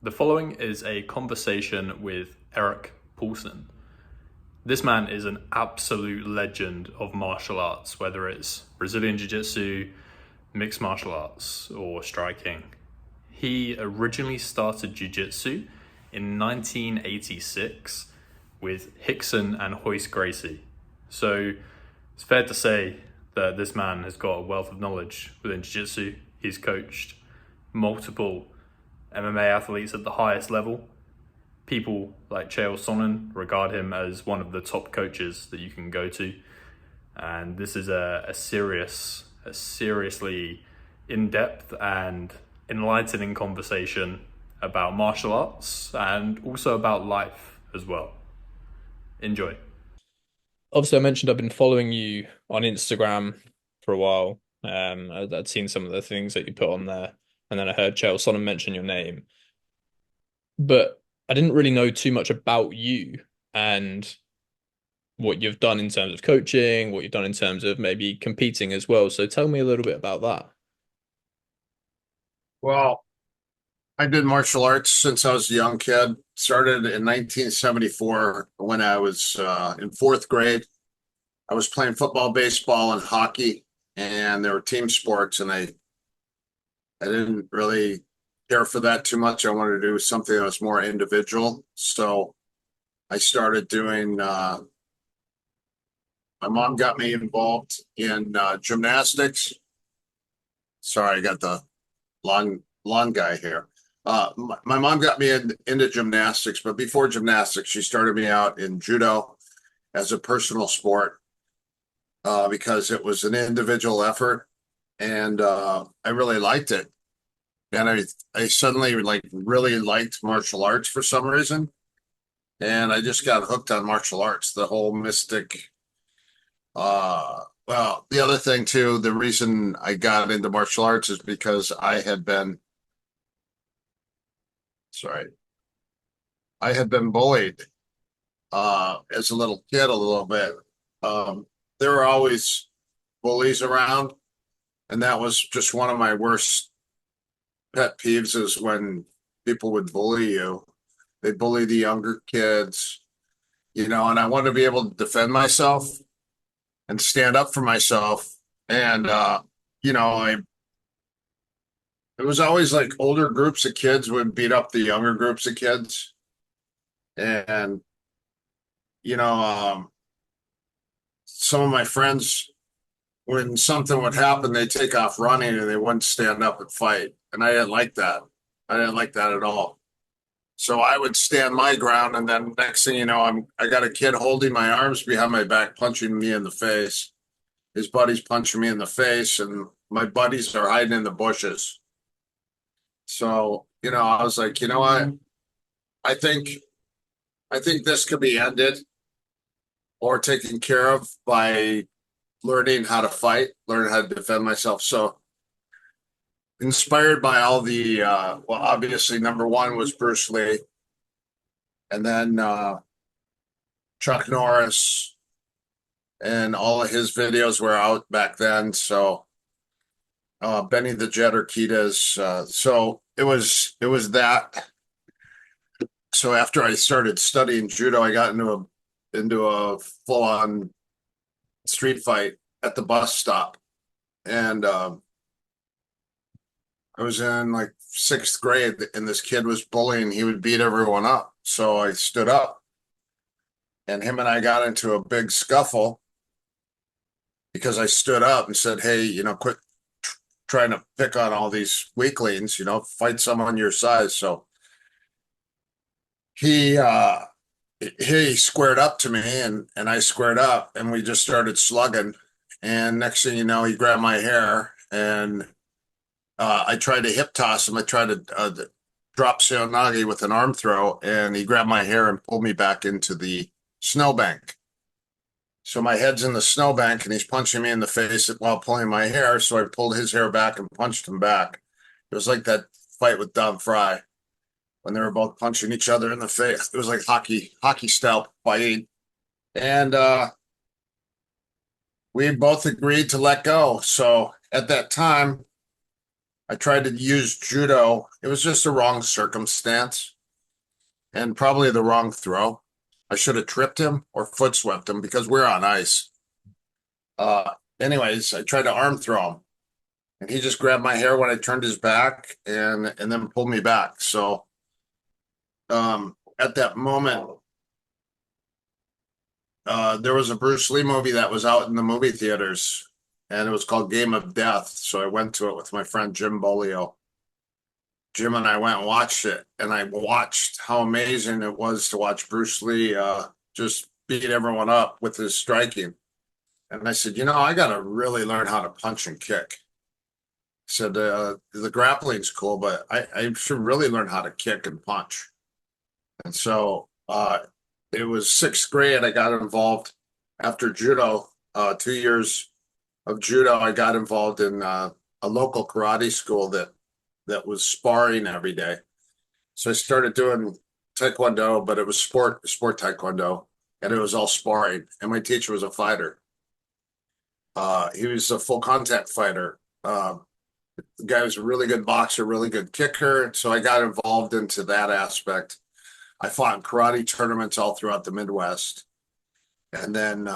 The following is a conversation with Erik Paulson. This man is an absolute legend of martial arts, whether it's Brazilian Jiu Jitsu, mixed martial arts, or striking. He originally started Jiu Jitsu in 1986 with Hickson and Hoist Gracie. So it's fair to say that this man has got a wealth of knowledge within Jiu Jitsu. He's coached multiple MMA athletes at the highest level. People like Chael Sonnen regard him as one of the top coaches that you can go to. And this is a seriously in-depth and enlightening conversation about martial arts and also about life as well. Enjoy. Obviously, I mentioned I've been following you on Instagram for a while. I'd seen some of the things that you put on there, and then I heard Chael Sonnen mention your name. But I didn't really know too much about you and what you've done in terms of coaching, what you've done in terms of maybe competing as well. So tell me a little bit about that. Well, I did martial arts since I was a young kid. Started in 1974 when I was in fourth grade. I was playing football, baseball, and hockey, and there were team sports, and I didn't really care for that too much. I wanted to do something that was more individual. So I started doing, my mom got me involved in gymnastics. Sorry, I got the long guy here. My mom got me into gymnastics, but before gymnastics, she started me out in judo as a personal sport because it was an individual effort, and I really liked it. And I suddenly really liked martial arts for some reason, and I just got hooked on martial arts. The whole mystic. Well, the other thing too, the reason I got into martial arts is because sorry, I had been bullied as a little kid a little bit. There were always bullies around, and that was just one of my worst pet peeves is when people would bully you. They bully the younger kids, and I wanted to be able to defend myself and stand up for myself. And I it was always like older groups of kids would beat up the younger groups of kids. And you know, some of my friends, when something would happen, they'd take off running and they wouldn't stand up and fight. And I didn't like that. I didn't like that at all. So I would stand my ground, and then next thing you know, I got a kid holding my arms behind my back, punching me in the face. His buddy's punching me in the face, and my buddies are hiding in the bushes. So, I was like, you know what? I think I think this could be ended or taken care of by learning how to fight, learn how to defend myself. So inspired by all the well, obviously number one was Bruce Lee, and then Chuck Norris, and all of his videos were out back then. So Benny the Jet Urquidez. So it was that. So after I started studying judo, I got into a full on street fight at the bus stop, and I was in like sixth grade, and this kid was bullying. He would beat everyone up. So I stood up, and him and I got into a big scuffle because I stood up and said, "Hey, quit trying to pick on all these weaklings. Fight someone your size." So he he squared up to me, and I squared up, and we just started slugging. And next thing you know, he grabbed my hair, and I tried to hip toss him. I tried to drop Seonagi with an arm throw, and he grabbed my hair and pulled me back into the snowbank. So my head's in the snowbank, and he's punching me in the face while pulling my hair. So I pulled his hair back and punched him back. It was like that fight with Don Fry when they were both punching each other in the face. It was like hockey style fighting. And we both agreed to let go. So at that time, I tried to use judo. It was just the wrong circumstance and probably the wrong throw. I should have tripped him or foot swept him because we're on ice. Uh, anyways, I tried to arm throw him, and he just grabbed my hair when I turned his back and then pulled me back. So at that moment, there was a Bruce Lee movie that was out in the movie theaters, and it was called Game of Death. So I went to it with my friend Jim Bolio. Jim and I went and watched it, and I watched how amazing it was to watch Bruce Lee just beat everyone up with his striking. And I said, I got to really learn how to punch and kick. I said, the grappling's cool, but I should really learn how to kick and punch. And so it was sixth grade. I got involved after judo, 2 years of judo. I got involved in a local karate school that was sparring every day. So I started doing taekwondo, but it was sport taekwondo, and it was all sparring. And my teacher was a fighter. He was a full contact fighter. The guy was a really good boxer, really good kicker. So I got involved into that aspect. I fought in karate tournaments all throughout the Midwest. And then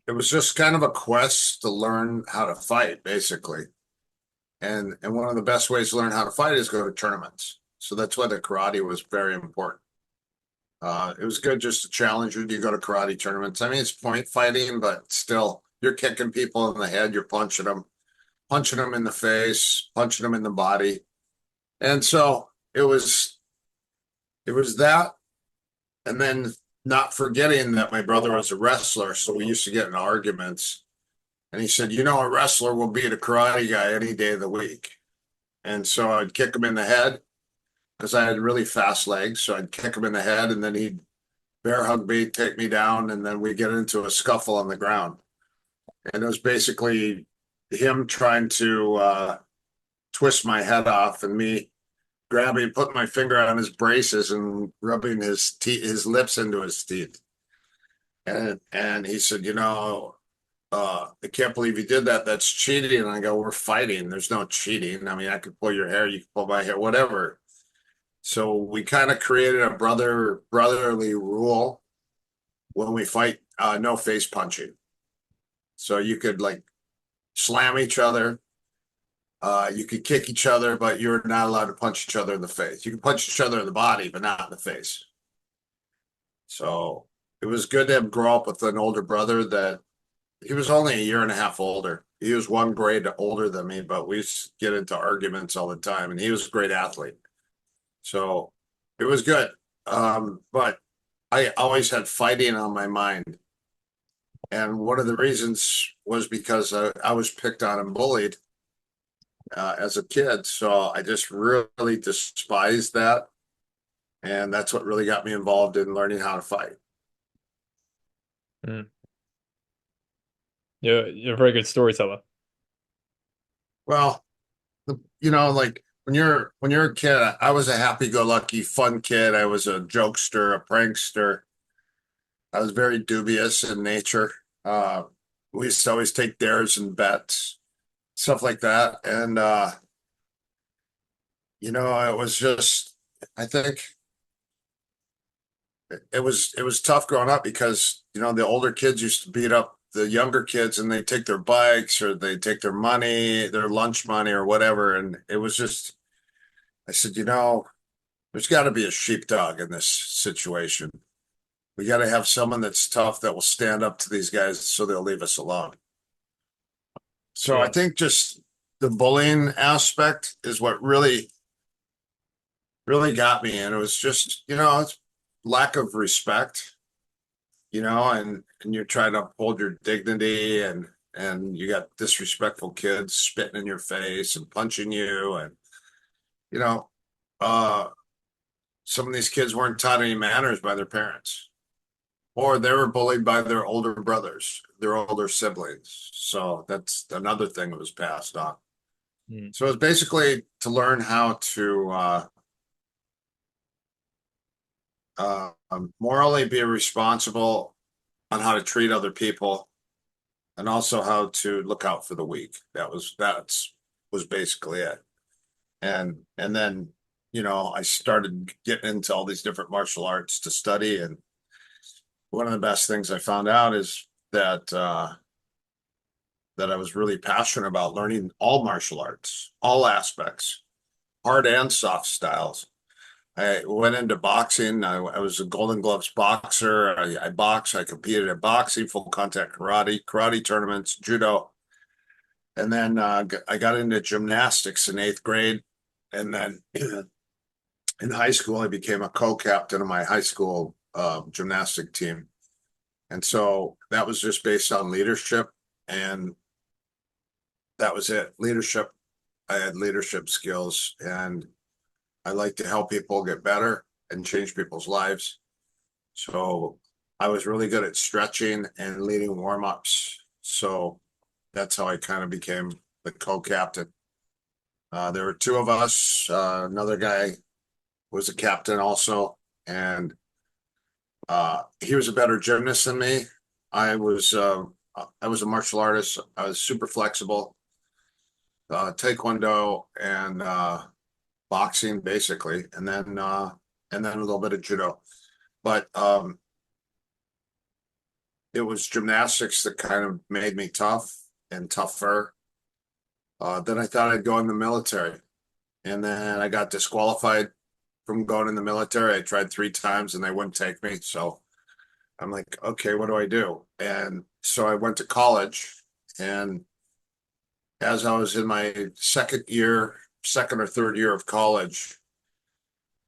it was just kind of a quest to learn how to fight, basically. And one of the best ways to learn how to fight is go to tournaments. So that's why the karate was very important. It was good just to challenge you. You go to karate tournaments. I mean, it's point fighting, but still, you're kicking people in the head. You're punching them in the face, punching them in the body. And so it was that. And then not forgetting that my brother was a wrestler. So we used to get in arguments. And he said, a wrestler will beat a karate guy any day of the week. And so I'd kick him in the head because I had really fast legs. So I'd kick him in the head, and then he'd bear hug me, take me down, and then we'd get into a scuffle on the ground. And it was basically him trying to twist my head off and me grabbing, putting my finger on his braces and rubbing his lips into his teeth. And he said, I can't believe you did that. That's cheating. And I go, we're fighting. There's no cheating. I mean, I could pull your hair, you can pull my hair, whatever. So we kind of created a brotherly rule when we fight, no face punching. So you could like slam each other. You could kick each other, but you're not allowed to punch each other in the face. You can punch each other in the body, but not in the face. So it was good to grow up with an older brother that he was only a year and a half older. He was one grade older than me, but we used to get into arguments all the time, and he was a great athlete. So it was good. But I always had fighting on my mind. And one of the reasons was because I was picked on and bullied as a kid. So I just really despised that. And that's what really got me involved in learning how to fight. Mm. You're a very good storyteller. Well, like when you're a kid, I was a happy-go-lucky, fun kid. I was a jokester, a prankster. I was very dubious in nature. Uh, we used to always take dares and bets, stuff like that. And it was just, I think it was tough growing up because the older kids used to beat up the younger kids, and they take their bikes or they take their money, their lunch money or whatever. And it was just, I said, there's got to be a sheepdog in this situation. We got to have someone that's tough that will stand up to these guys so they'll leave us alone. So I Yeah. think just the bullying aspect is what really, really got me. And it was just, it's lack of respect, and you're trying to uphold your dignity, and you got disrespectful kids spitting in your face and punching you. And, you know, uh, some of these kids weren't taught any manners by their parents, or they were bullied by their older brothers, their older siblings. So that's another thing that was passed on. Mm. So it's basically to learn how to morally be responsible on how to treat other people, and also how to look out for the weak. That's was basically it. And then, I started getting into all these different martial arts to study. And one of the best things I found out is that I was really passionate about learning all martial arts, all aspects, hard and soft styles. I went into boxing. I was a Golden Gloves boxer. I boxed. I competed in boxing, full contact karate tournaments, judo. And then I got into gymnastics in eighth grade. And then in high school, I became a co-captain of my high school gymnastic team. And so that was just based on leadership. And that was it. Leadership. I had leadership skills, and I like to help people get better and change people's lives. So I was really good at stretching and leading warm-ups. So that's how I kind of became the co-captain. There were two of us. Another guy was a captain also, and he was a better gymnast than me. I was a martial artist. I was super flexible. Taekwondo and boxing basically, and then a little bit of judo. But it was gymnastics that kind of made me tough and tougher. Then I thought I'd go in the military, and then I got disqualified from going in the military. I tried 3 times and they wouldn't take me. So I'm like, okay, what do I do? And so I went to college, and as I was in my second or third year of college,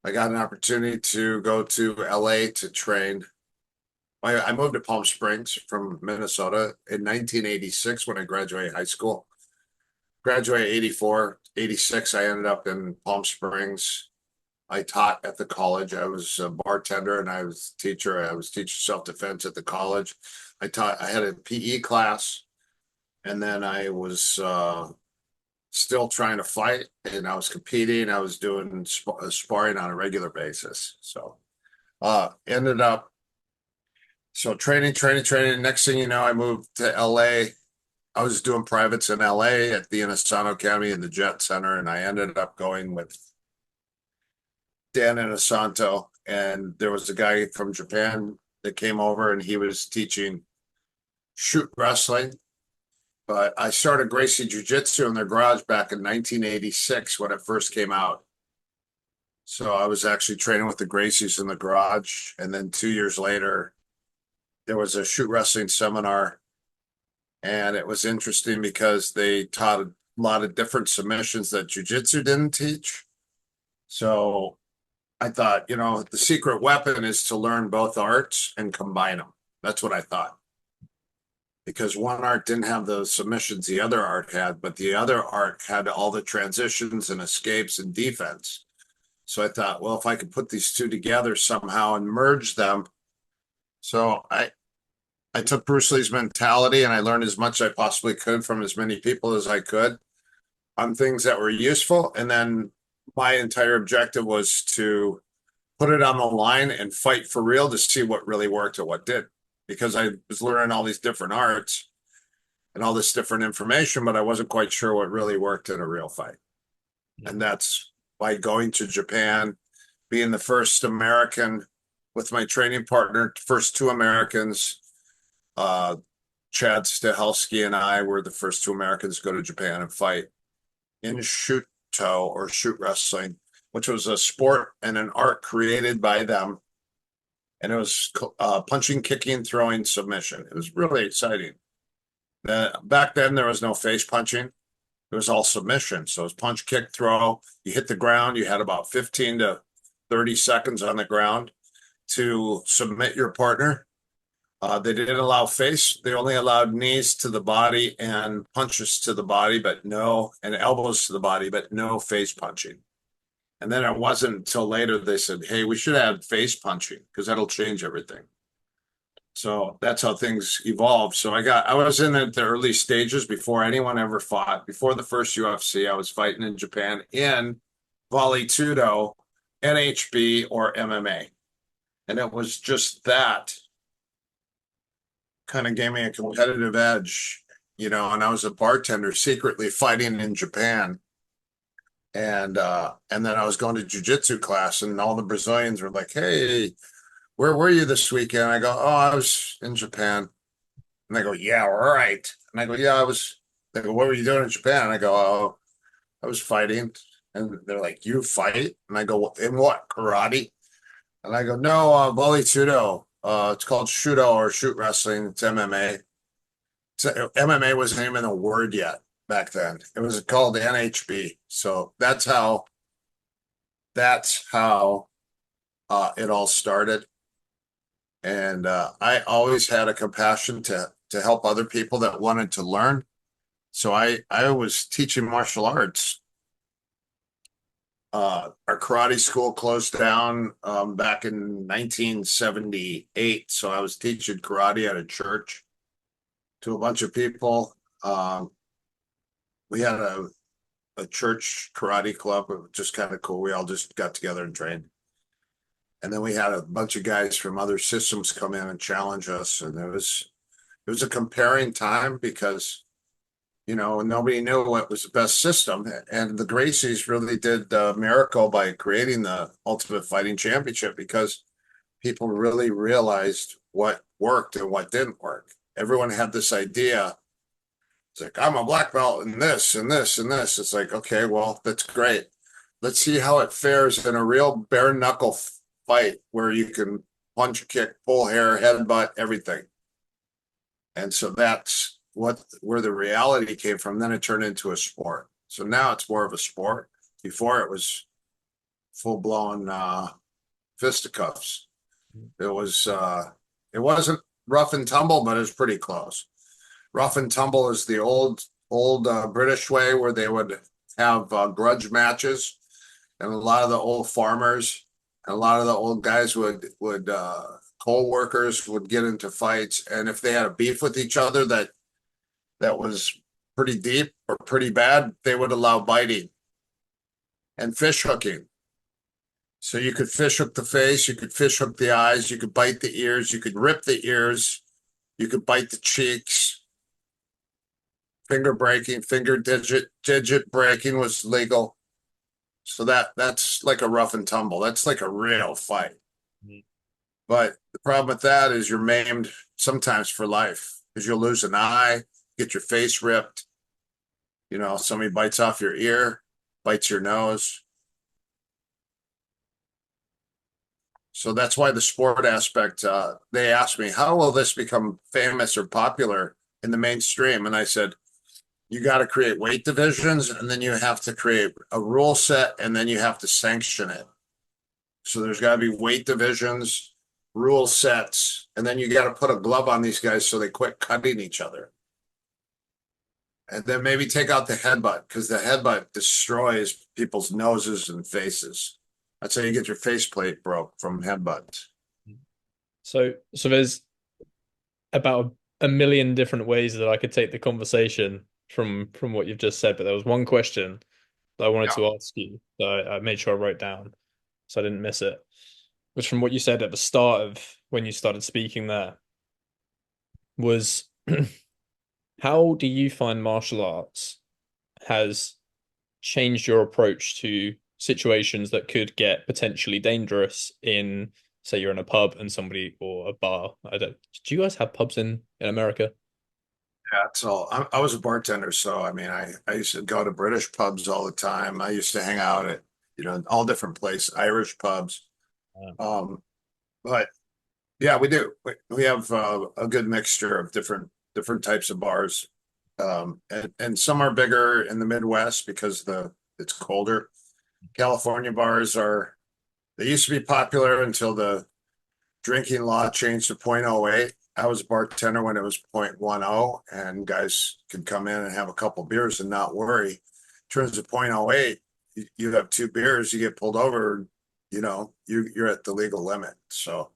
I got an opportunity to go to LA to train. I moved to Palm Springs from Minnesota in 1986 when I graduated high school. Graduated 84, 86. I ended up in Palm Springs. I taught at the college. I was a bartender and I was a teacher. I was teaching self-defense at the college. I had a PE class, and then I was still trying to fight, and I was competing. I was doing sparring on a regular basis. So ended up training. Next thing you know, I moved to LA. I was doing privates in LA at the Inosanto Academy in the Jet Center, and I ended up going with Dan Inosanto. And there was a guy from Japan that came over, and he was teaching shoot wrestling. But I started Gracie Jiu-Jitsu in their garage back in 1986 when it first came out. So I was actually training with the Gracies in the garage. And then 2 years later, there was a shoot wrestling seminar. And it was interesting because they taught a lot of different submissions that Jiu-Jitsu didn't teach. So I thought, the secret weapon is to learn both arts and combine them. That's what I thought. Because one art didn't have the submissions the other art had, but the other art had all the transitions and escapes and defense. So I thought, well, if I could put these two together somehow and merge them. So I took Bruce Lee's mentality and I learned as much as I possibly could from as many people as I could on things that were useful. And then my entire objective was to put it on the line and fight for real to see what really worked or what did. Because I was learning all these different arts and all this different information, but I wasn't quite sure what really worked in a real fight. And that's by going to Japan, being the first American with my training partner, first two Americans, Chad Stahelski and I were the first two Americans to go to Japan and fight in Shuto or shoot wrestling, which was a sport and an art created by them. And it was punching, kicking, throwing, submission. It was really exciting. Back then, there was no face punching. It was all submission. So it was punch, kick, throw. You hit the ground. You had about 15 to 30 seconds on the ground to submit your partner. They didn't allow face. They only allowed knees to the body and punches to the body, and elbows to the body, but no face punching. And then it wasn't until later they said, hey, we should have face punching because that'll change everything. So that's how things evolved. So I was in the early stages before anyone ever fought. Before the first UFC, I was fighting in Japan in Vale Tudo, NHB, or MMA. And it was just that kind of gave me a competitive edge, and I was a bartender secretly fighting in Japan. And then I was going to jujitsu class, and all the Brazilians were like, "Hey, where were you this weekend?" I go, "Oh, I was in Japan." And they go, "Yeah, right." And I go, "Yeah, I was." They go, "What were you doing in Japan?" And I go, "Oh, I was fighting." And they're like, "You fight?" And I go, "In what? Karate?" And I go, "No, Boli Tudo. It's called Shudo or shoot wrestling. It's MMA." So MMA wasn't even a word yet back then. It was called NHB. So that's how it all started. And I always had a compassion to help other people that wanted to learn. So I was teaching martial arts. Our karate school closed down back in 1978. So I was teaching karate at a church to a bunch of people. We had a church karate club. It was just kind of cool. We all just got together and trained. And then we had a bunch of guys from other systems come in and challenge us. And it was a comparing time because nobody knew what was the best system. And the Gracies really did the miracle by creating the Ultimate Fighting Championship because people really realized what worked and what didn't work. Everyone had this idea. It's like, I'm a black belt in this and this and this. It's like, okay, well, that's great. Let's see how it fares in a real bare knuckle fight where you can punch, kick, pull hair, headbutt, everything. And so that's where the reality came from. Then it turned into a sport. So now it's more of a sport. Before it was full blown fisticuffs. It wasn't rough and tumble, but it was pretty close. Rough and tumble is the old British way where they would have grudge matches, and a lot of the old farmers and a lot of the old guys would coal workers would get into fights, and if they had a beef with each other that was pretty deep or pretty bad, they would allow biting and fish hooking. So you could fish hook the face, you could fish hook the eyes, you could bite the ears, you could rip the ears, you could bite the cheeks. Finger breaking, finger digit breaking was legal. So that's like a rough and tumble. That's like a real fight. Mhm. But the problem with that is you're maimed sometimes for life because you'll lose an eye, get your face ripped. Somebody bites off your ear, bites your nose. So that's why the sport aspect, they asked me, how will this become famous or popular in the mainstream? And I said, you got to create weight divisions, and then you have to create a rule set, and then you have to sanction it. So there's got to be weight divisions, rule sets, and then you got to put a glove on these guys so they quit cutting each other. And then maybe take out the headbutt because the headbutt destroys people's noses and faces. That's how you get your faceplate broke from headbutts. So there's about a million different ways that I could take the conversation from what you've just said, but there was one question that I wanted Yeah. to ask you that I made sure I wrote down so I didn't miss it. Which from what you said at the start of when you started speaking there was how do you find martial arts has changed your approach to situations that could get potentially dangerous in, say, you're in a pub and somebody or a bar. I don't. Do you guys have pubs in America? Yeah, so I was a bartender, so I mean, I used to go to British pubs all the time. I used to hang out at all different places, Irish pubs. Um, but yeah, we do. We have a good mixture of different types of bars, and some are bigger in the Midwest because it's colder. California bars are they used to be popular until the drinking law changed to .08. I was a bartender when it was .10, and guys could come in and have a couple beers and not worry. In terms of .08, you have two beers, you get pulled over, you're at the legal limit. So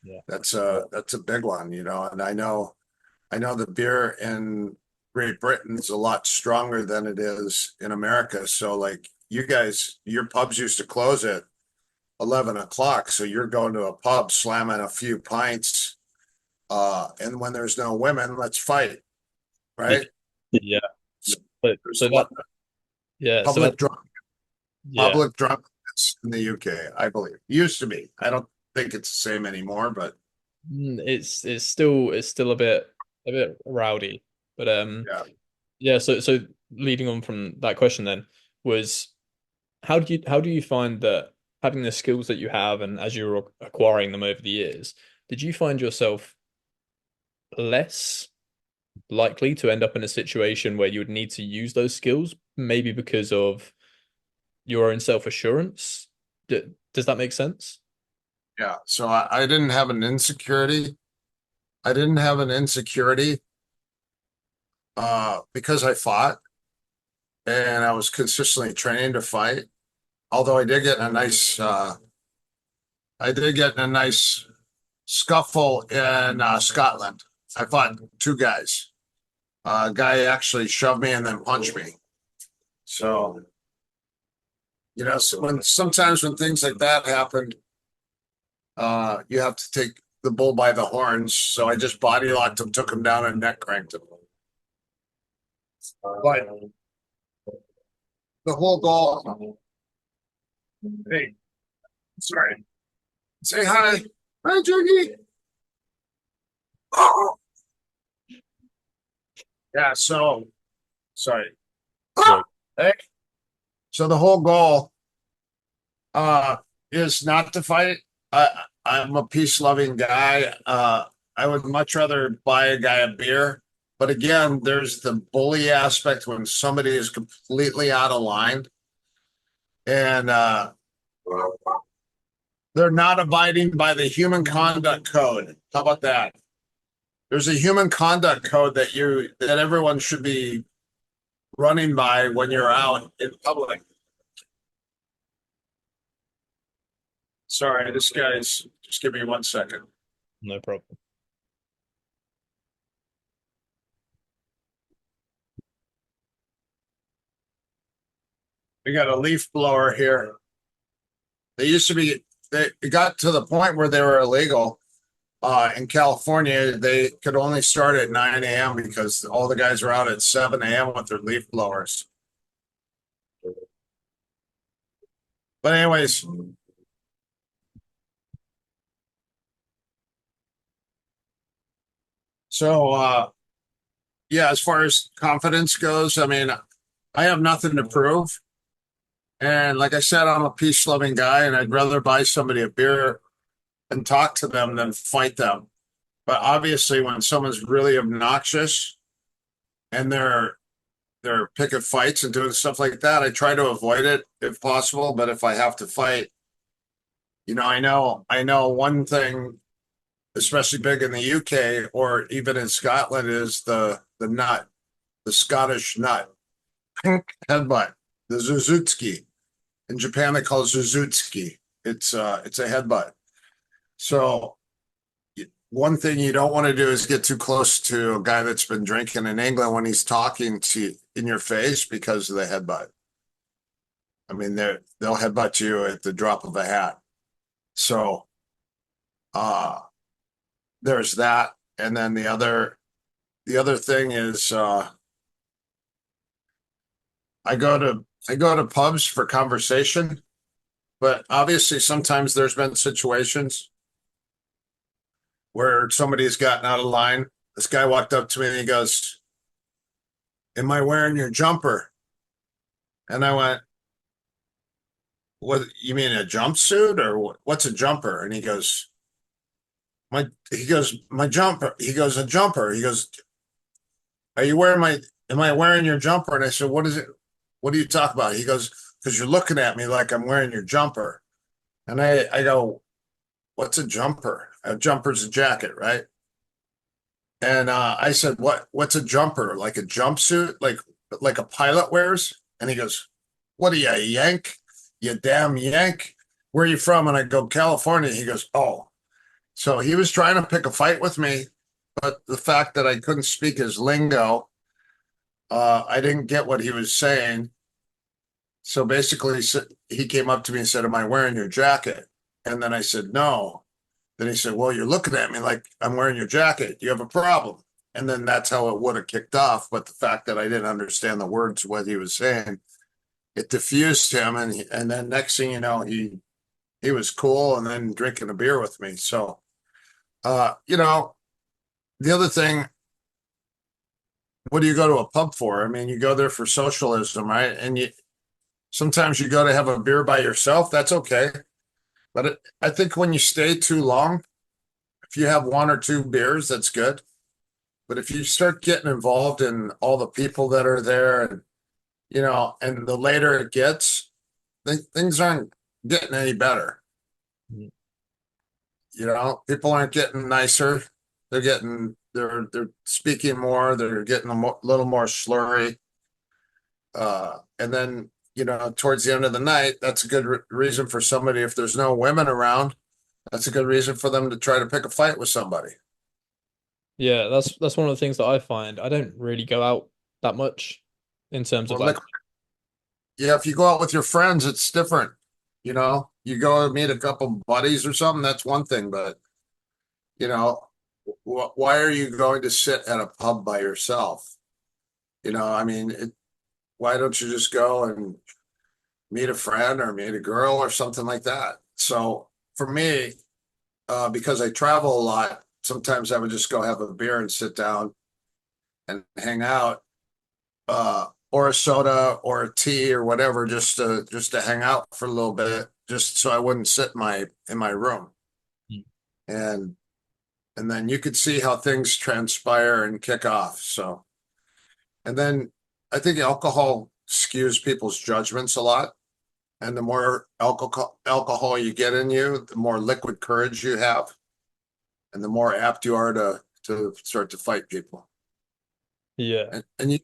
Yeah. that's a big one, and I know the beer in Great Britain is a lot stronger than it is in America. So like you guys, your pubs used to close at 11 o'clock. So you're going to a pub, slamming a few pints And when there's no women, let's fight, right? Yeah. But There's so a lot that of yeah, so that public drunk, yeah. public drunkenness in the UK, I believe. Used to be. I don't think it's the same anymore, but It's still a bit rowdy. But yeah. yeah, so leading on from that question then was how do you find that having the skills that you have and as you're acquiring them over the years, did you find yourself less likely to end up in a situation where you would need to use those skills, maybe because of your own self-assurance? Does that make sense? Yeah. So I didn't have an insecurity. I didn't have an insecurity because I fought and I was consistently trained to fight. Although I did get in a nice scuffle in Scotland. I fought two guys. A guy actually shoved me and then punched me. So, so sometimes when things like that happen, you have to take the bull by the horns. So I just body locked him, took him down, and neck cranked him. But the whole goal. Hey, sorry. Say hi. Hi, Jiggy. Oh, yeah. So, sorry. Right. Hey. So the whole goal uh is not to fight. I'm a peace loving guy. I would much rather buy a guy a beer. But again, there's the bully aspect when somebody is completely out of line and they're not abiding by the human conduct code. How about that? There's a human conduct code that everyone should be running by when you're out in public. Sorry, this guy's just give me 1 second. No problem. We got a leaf blower here. They used to be, it got to the point where they were illegal. In California, they could only start at 9 a.m. because all the guys were out at 7 a.m. with their leaf blowers. But anyways, so yeah, as far as confidence goes, I mean, I have nothing to prove. And like I said, I'm a peace loving guy, and I'd rather buy somebody a beer and talk to them than fight them. But obviously, when someone's really obnoxious and they're picking fights and doing stuff like that, I try to avoid it if possible. But if I have to fight, I know one thing, especially big in the UK or even in Scotland, is the nut, the Scottish nut, pink headbutt, the Zuzutski. In Japan, they call it Zuzutski. It's a headbutt. So one thing you don't want to do is get too close to a guy that's been drinking in England when he's talking to you in your face because of the headbutt. I mean, they'll headbutt you at the drop of a hat. So uh there's that. And then the other thing is I go to pubs for conversation, but obviously sometimes there's been situations where somebody's gotten out of line. This guy walked up to me and he goes, "Am I wearing your jumper?" And I went, "What, you mean a jumpsuit or what's a jumper?" And my jumper. He goes, "A jumper." He goes, "Are you wearing my am I wearing your jumper?" And I said, "What is it? What do you talk about?" He goes, "Because you're looking at me like I'm wearing your jumper." And I go, "What's a jumper? A jumper's a jacket, right?" And I said, What's a jumper? Like a jumpsuit, like a pilot wears?" And he goes, "What are you, a Yank? You damn Yank? Where are you from?" And I go, "California." He goes, "Oh." So he was trying to pick a fight with me, but the fact that I couldn't speak his lingo, I didn't get what he was saying. So basically, he came up to me and said, "Am I wearing your jacket?" And then I said, "No." Then he said, well, you're looking at me like I'm wearing your jacket. You have a problem. And then that's how it would have kicked off. But the fact that I didn't understand the words, what he was saying, it diffused him. And then next thing you know, he was cool and then drinking a beer with me. So, you know, the other thing, what do you go to a pub for? I mean, you go there for socialism, right? And sometimes you go to have a beer by yourself. That's okay. But I think when you stay too long, if you have one or two beers, that's good. But if you start getting involved in all the people that are there, and and the later it gets, things aren't getting any better. People aren't getting nicer. They're speaking more. They're getting little more slurry. And then towards the end of the night, that's a good reason for somebody. If there's no women around, that's a good reason for them to try to pick a fight with somebody. Yeah, that's one of the things that I find. I don't really go out that much in terms of Well, like, yeah, if you go out with your friends, it's different. You go and meet a couple buddies or something, that's one thing. But, you know, why are you going to sit at a pub by yourself? I mean, why don't you just go and meet a friend or meet a girl or something like that? So for me, because I travel a lot, sometimes I would just go have a beer and sit down and hang out. Or a soda or a tea or whatever, just to hang out for a little bit, just so I wouldn't sit in my room. And and then you could see how things transpire and kick off. So, and then I think alcohol skews people's judgments a lot. And the more alcohol you get in you, the more liquid courage you have, and the more apt you are to start to fight people. yeah, And you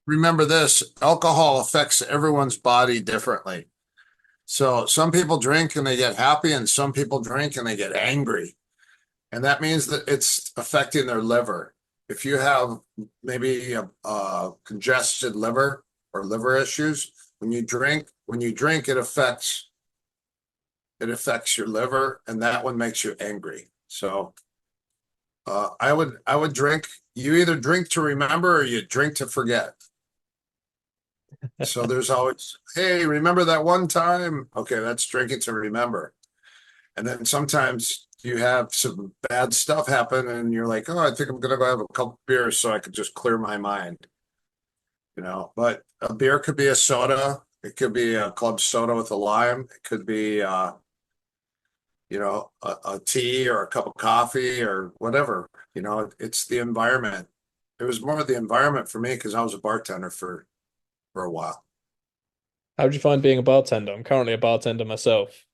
remember this, alcohol affects everyone's body differently. So some people drink and they get happy, and some people drink and they get angry. And that means that it's affecting their liver. If you have maybe a congested liver or liver issues, when you drink, it affects your liver, and that one makes you angry. So I would drink. You either drink to remember or you drink to forget. So there's always, hey, remember that one time? Okay, that's drinking to remember. And then sometimes you have some bad stuff happen and you're like, oh, I think I'm gonna go have a couple beers so I could just clear my mind. But a beer could be a soda, it could be a club soda with a lime, it could be a tea or a cup of coffee or whatever. It's the environment. It was more of the environment for me because I was a bartender for a while. how would you find being a bartender? I'm currently a bartender myself.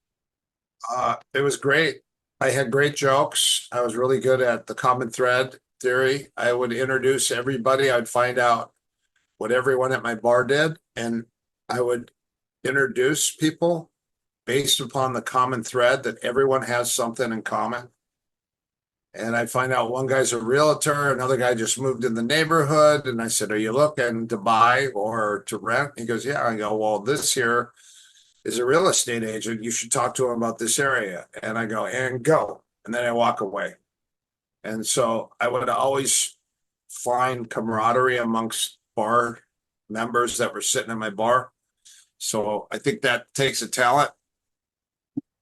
It was great. I had great jokes. I was really good at the common thread theory. I would introduce everybody. I'd find out what everyone at my bar did, and I would introduce people based upon the common thread that everyone has something in common. And I'd find out one guy's a realtor, another guy just moved in the neighborhood. And I said, are you looking to buy or to rent? He goes, yeah. I go, well, this here is a real estate agent. You should talk to him about this area. And I go, and go. And then I walk away. And so I would always find camaraderie amongst bar members that were sitting in my bar. So I think that takes a talent.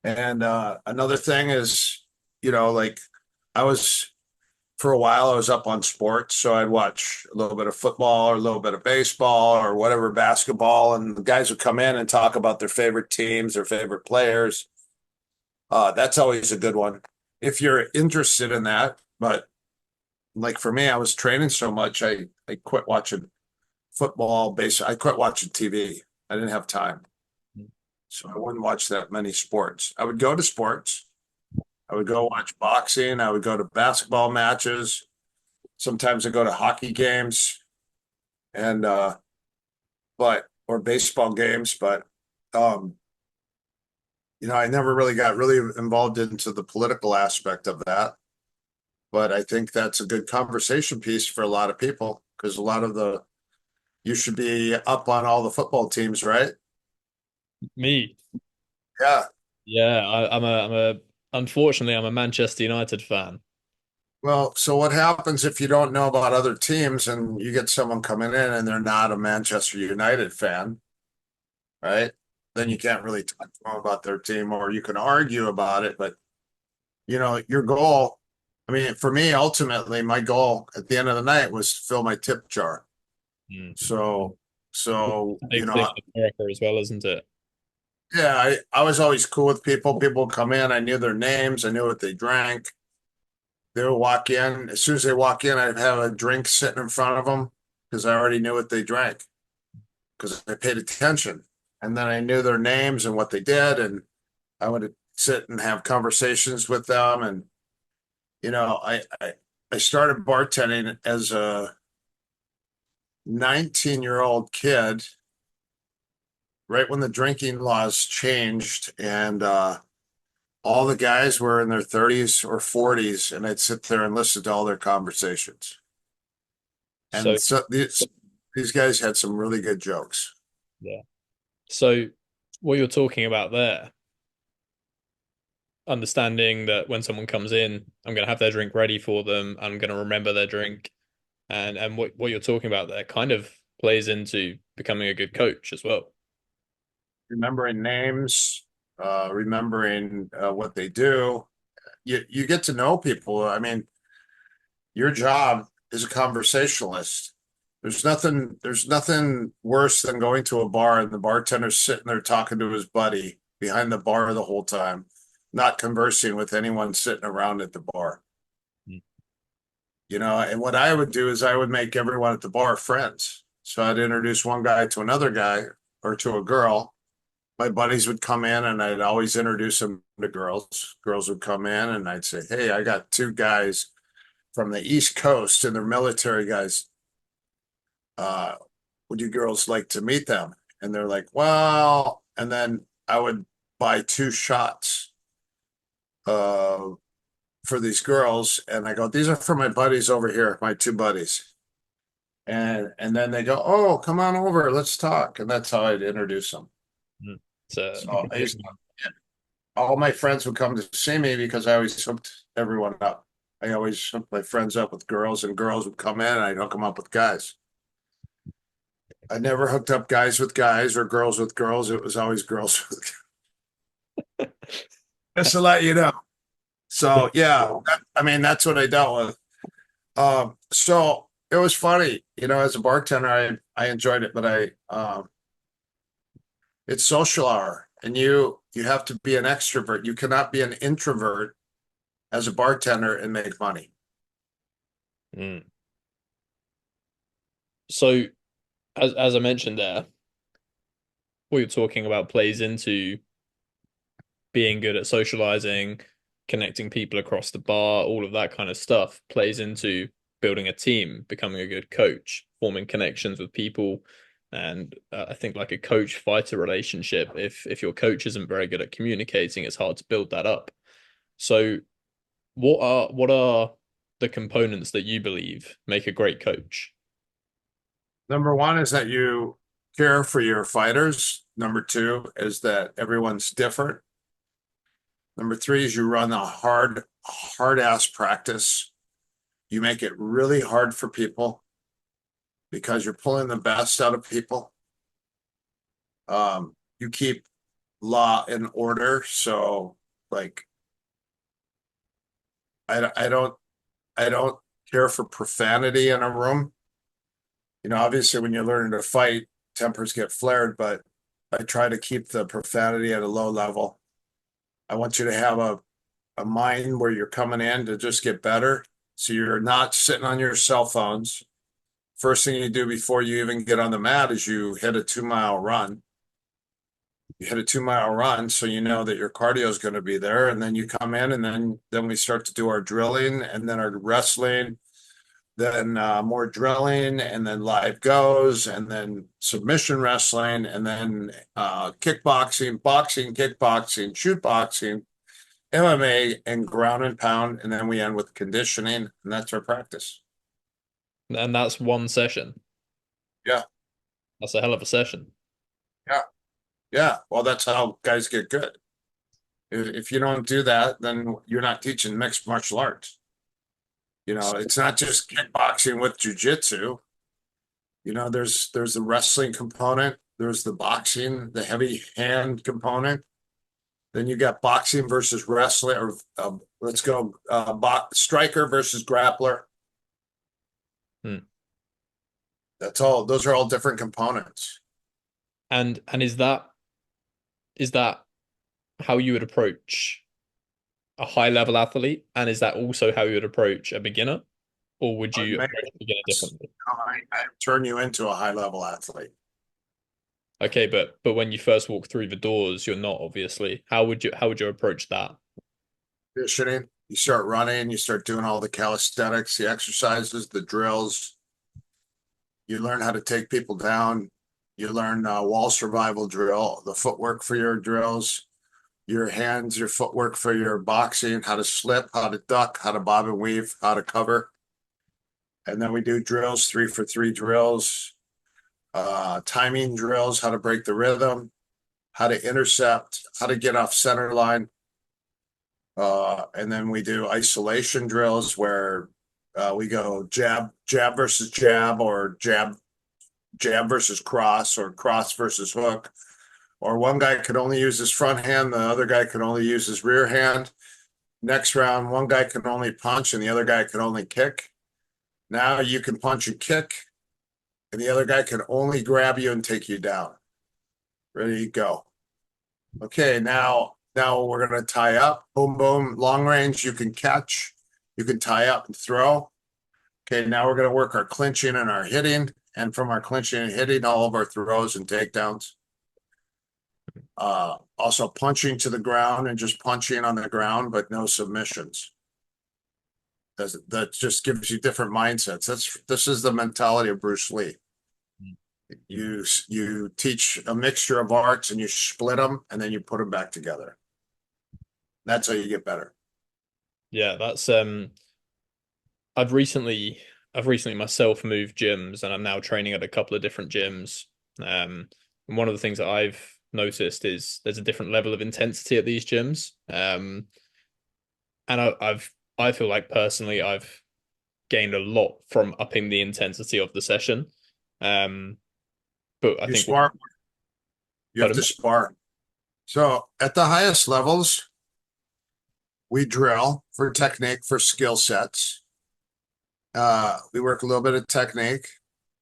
And another thing is, like I was for a while, I was up on sports. So I'd watch a little bit of football or a little bit of baseball or whatever, basketball. And the guys would come in and talk about their favorite teams, their favorite players. That's always a good one if you're interested in that. But like for me, I was training so much, I quit watching football, I quit watching TV. I didn't have time. So I wouldn't watch that many sports. I would go to sports. I would go watch boxing. I would go to basketball matches. Sometimes I go to hockey games and but or baseball games, but um I never really got really involved into the political aspect of that. But I think that's a good conversation piece for a lot of people because a lot of you should be up on all the football teams, right? Me, Yeah. yeah, I'm a Unfortunately, I'm a Manchester United fan. Well, so what happens if you don't know about other teams and you get someone coming in and they're not a Manchester United fan, right? Then you can't really talk to them about their team, or you can argue about it, but your goal, I mean, for me, ultimately, my goal at the end of the night was to fill my tip jar. Mm. So, so, A you big thing know, in America as well, isn't it? yeah, I was always cool with people. People would come in, I knew their names, I knew what they drank. They would walk in. As soon as they walk in, I'd have a drink sitting in front of them because I already knew what they drank because I paid attention. And then I knew their names and what they did. And I would sit and have conversations with them. And, I started bartending as a 19-year-old kid, right when the drinking laws changed. And all the guys were in their 30s or 40s. And I'd sit there and listen to all their conversations. So And so these guys had some really good jokes. yeah. So what you're talking about there, understanding that when someone comes in, I'm going to have their drink ready for them. I'm going to remember their drink, and what you're talking about there kind of plays into becoming a good coach as well. Remembering names, remembering what they do. You get to know people. I mean, your job is a conversationalist. There's nothing worse than going to a bar and the bartender's sitting there talking to his buddy behind the bar the whole time, not conversing with anyone sitting around at the bar. Mm. And what I would do is I would make everyone at the bar friends. So I'd introduce one guy to another guy or to a girl. My buddies would come in and I'd always introduce them to girls. Girls would come in and I'd say, "Hey, I got two guys from the East Coast and they're military guys. Uh, would you girls like to meet them?" And they're like, "Well," and then I would buy two shots uh, for these girls. And I go, "These are for my buddies over here, my two buddies." And then they go, "Oh, come on over, let's talk." And that's how I'd introduce them. Mm. So So all my friends would come to see me because I always hooked everyone up. I always hooked my friends up with girls, and girls would come in, and I'd hook them up with guys. I never hooked up guys with guys or girls with girls. It was always girls with just to let you know. So yeah, I mean that's what I dealt with. So it was funny, as a bartender, I enjoyed it, but it's social hour, and you have to be an extrovert. You cannot be an introvert as a bartender and make money. mm. So as I mentioned there, what you're talking about plays into being good at socializing, connecting people across the bar, all of that kind of stuff plays into building a team, becoming a good coach, forming connections with people. And I think like a coach fighter relationship, if your coach isn't very good at communicating, it's hard to build that up. So what are the components that you believe make a great coach? Number one is that you care for your fighters. Number two is that everyone's different. Number three is you run a hard ass practice. You make it really hard for people because you're pulling the best out of people. You keep law and order. So like I don't care for profanity in a room. Obviously when you're learning to fight, tempers get flared, but I try to keep the profanity at a low level. I want you to have a mind where you're coming in to just get better. So you're not sitting on your cell phones. First thing you do before you even get on the mat is you hit a 2 mile run. You hit a 2 mile run, so you know that your cardio is going to be there. And then you come in, and then we start to do our drilling, and then our wrestling, then more drilling, and then live goes, and then submission wrestling, and then kickboxing, boxing, kickboxing, shoot boxing, MMA, and ground and pound, and then we end with conditioning, and that's our practice. And that's one session. Yeah, That's a hell of a session. yeah, yeah. Well, that's how guys get good. If you don't do that, then you're not teaching mixed martial arts. You know, it's not just kickboxing with jujitsu. You know, there's the wrestling component, there's the boxing, the heavy hand component. Then you got boxing versus wrestling, or let's go striker versus grappler. Hmm. That's all. Those are all different components. And is that how you would approach a high level athlete? And is that also how you would approach a beginner? Or would you Maybe approach a beginner differently? I turn you into a high level athlete. Okay, but when you first walk through the doors, you're not obviously. How would you approach that? Conditioning. You start running. You start doing all the calisthenics, the exercises, the drills. You learn how to take people down. You learn wall survival drill, the footwork for your drills, your hands, your footwork for your boxing, how to slip, how to duck, how to bob and weave, how to cover. And then we do drills, 3-for-3 drills, timing drills, how to break the rhythm, how to intercept, how to get off center line. And then we do isolation drills where we go jab versus jab, or jab versus cross, or cross versus hook. Or one guy could only use his front hand, the other guy could only use his rear hand. Next round, one guy can only punch and the other guy can only kick. Now you can punch and kick, and the other guy can only grab you and take you down. Ready to go. Okay, now we're gonna tie up. Boom, boom. Long range, you can catch, you can tie up and throw. Okay, now we're gonna work our clinching and our hitting, and from our clinching and hitting, all of our throws and takedowns. Also punching to the ground and just punching on the ground, but no submissions. That just gives you different mindsets. This is the mentality of Bruce Lee. You teach a mixture of arts and you split them and then you put them back together. That's how you get better. Yeah, that's I've recently myself moved gyms and I'm now training at a couple of different gyms. And one of the things that I've noticed is there's a different level of intensity at these gyms. And I feel like personally I've gained a lot from upping the intensity of the session. But I You think spar. You have pardon to me? spar. So at the highest levels, we drill for technique, for skill sets. We work a little bit of technique,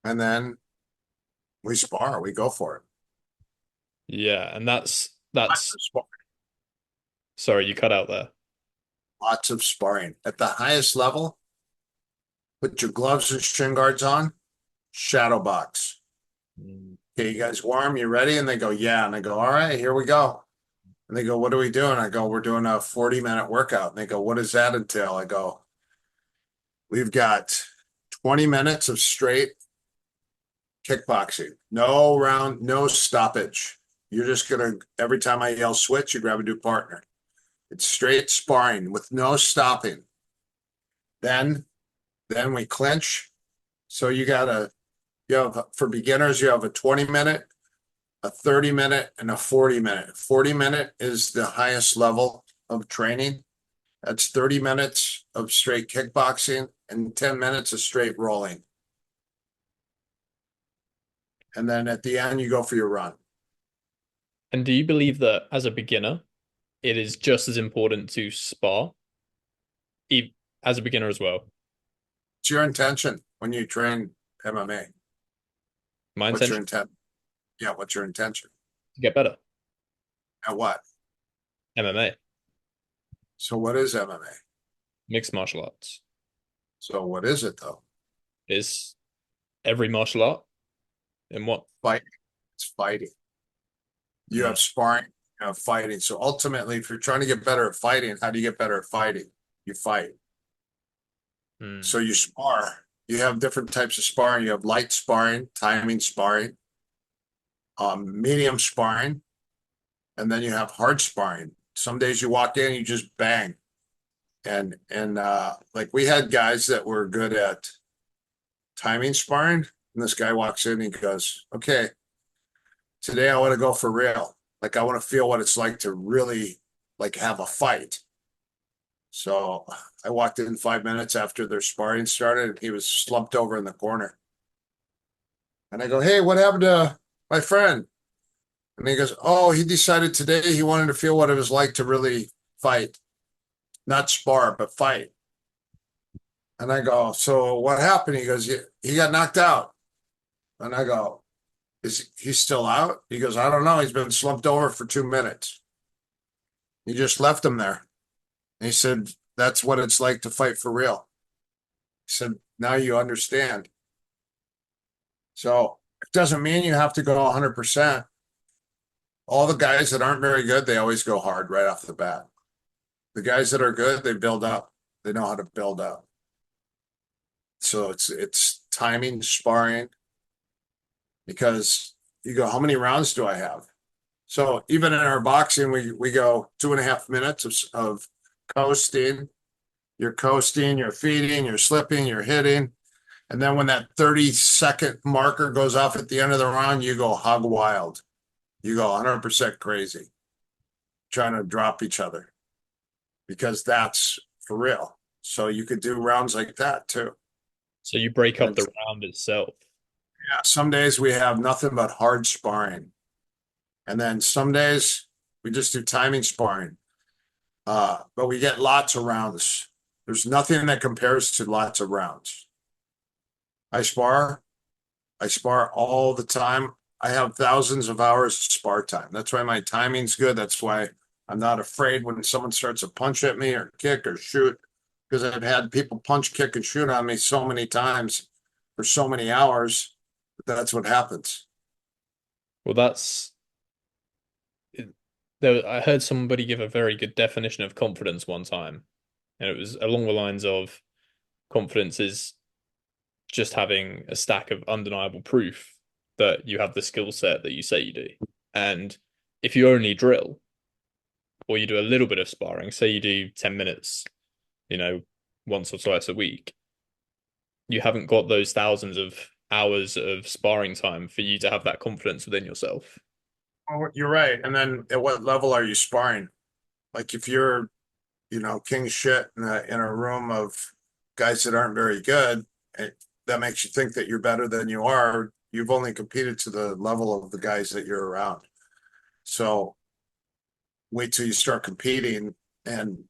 and then we spar. We go for it. Yeah, and that's Lots of sparring. sorry, you cut out there. Lots of sparring. At the highest level, put your gloves and shin guards on, shadow box. Okay, you guys warm? You ready? And they go, yeah. And I go, all right, here we go. And they go, what are we doing? I go, we're doing a 40-minute workout. And they go, what does that entail? I go, we've got 20 minutes of straight kickboxing. No round, no stoppage. You're just gonna, every time I yell switch, you grab a new partner. It's straight sparring with no stopping. Then we clinch. So you have, for beginners, you have a 20-minute, a 30-minute, and a 40-minute. 40-minute is the highest level of training. That's 30 minutes of straight kickboxing and 10 minutes of straight rolling. And then at the end, you go for your run. And do you believe that as a beginner, it is just as important to spar as a beginner as well? What's your intention when you train MMA? My What's your intention intent? Yeah, what's your intention? to get better. At what? MMA, So what is MMA? mixed martial arts, So what is it though? is every martial art in what? Fighting. It's fighting. You have sparring, you have fighting. So ultimately, if you're trying to get better at fighting, how do you get better at fighting? You fight. So you spar. You have different types of sparring. You have light sparring, timing sparring, medium sparring, and then you have hard sparring. Some days you walk in, you just bang. And like we had guys that were good at timing sparring, and this guy walks in and he goes, okay, today I want to go for real. Like I want to feel what it's like to really like have a fight. So I walked in 5 minutes after their sparring started, and he was slumped over in the corner. And I go, "Hey, what happened to my friend?" And he goes, "Oh, he decided today he wanted to feel what it was like to really fight, not spar, but fight." And I go, "So what happened?" He goes, "He got knocked out." And I go, "Is he still out?" He goes, "I don't know. He's been slumped over for 2 minutes." He just left him there. And he said, "That's what it's like to fight for real." He said, "Now you understand." So it doesn't mean you have to go 100%. All the guys that aren't very good, they always go hard right off the bat. The guys that are good, they build up. They know how to build up. So it's timing, sparring, because you go, how many rounds do I have? So even in our boxing, we go 2.5 minutes of coasting. You're coasting, you're feeding, you're slipping, you're hitting. And then when that 30-second marker goes off at the end of the round, you go hog wild. You go 100% crazy, trying to drop each other, because that's for real. So you could do rounds like that too. So you break up And the round itself. yeah, some days we have nothing but hard sparring. And then some days we just do timing sparring. But we get lots of rounds. There's nothing that compares to lots of rounds. I spar. I spar all the time. I have thousands of hours of spar time. That's why my timing's good. That's why I'm not afraid when someone starts to punch at me or kick or shoot, because I've had people punch, kick, and shoot on me so many times for so many hours. That's what happens. Well, I heard somebody give a very good definition of confidence one time, and it was along the lines of confidence is just having a stack of undeniable proof that you have the skill set that you say you do. And if you only drill or you do a little bit of sparring, say you do 10 minutes, once or twice a week, you haven't got those thousands of hours of sparring time for you to have that confidence within yourself. Oh, you're right. And then at what level are you sparring? Like if you're, king shit in a room of guys that aren't very good, that makes you think that you're better than you are. You've only competed to the level of the guys that you're around. So wait till you start competing, and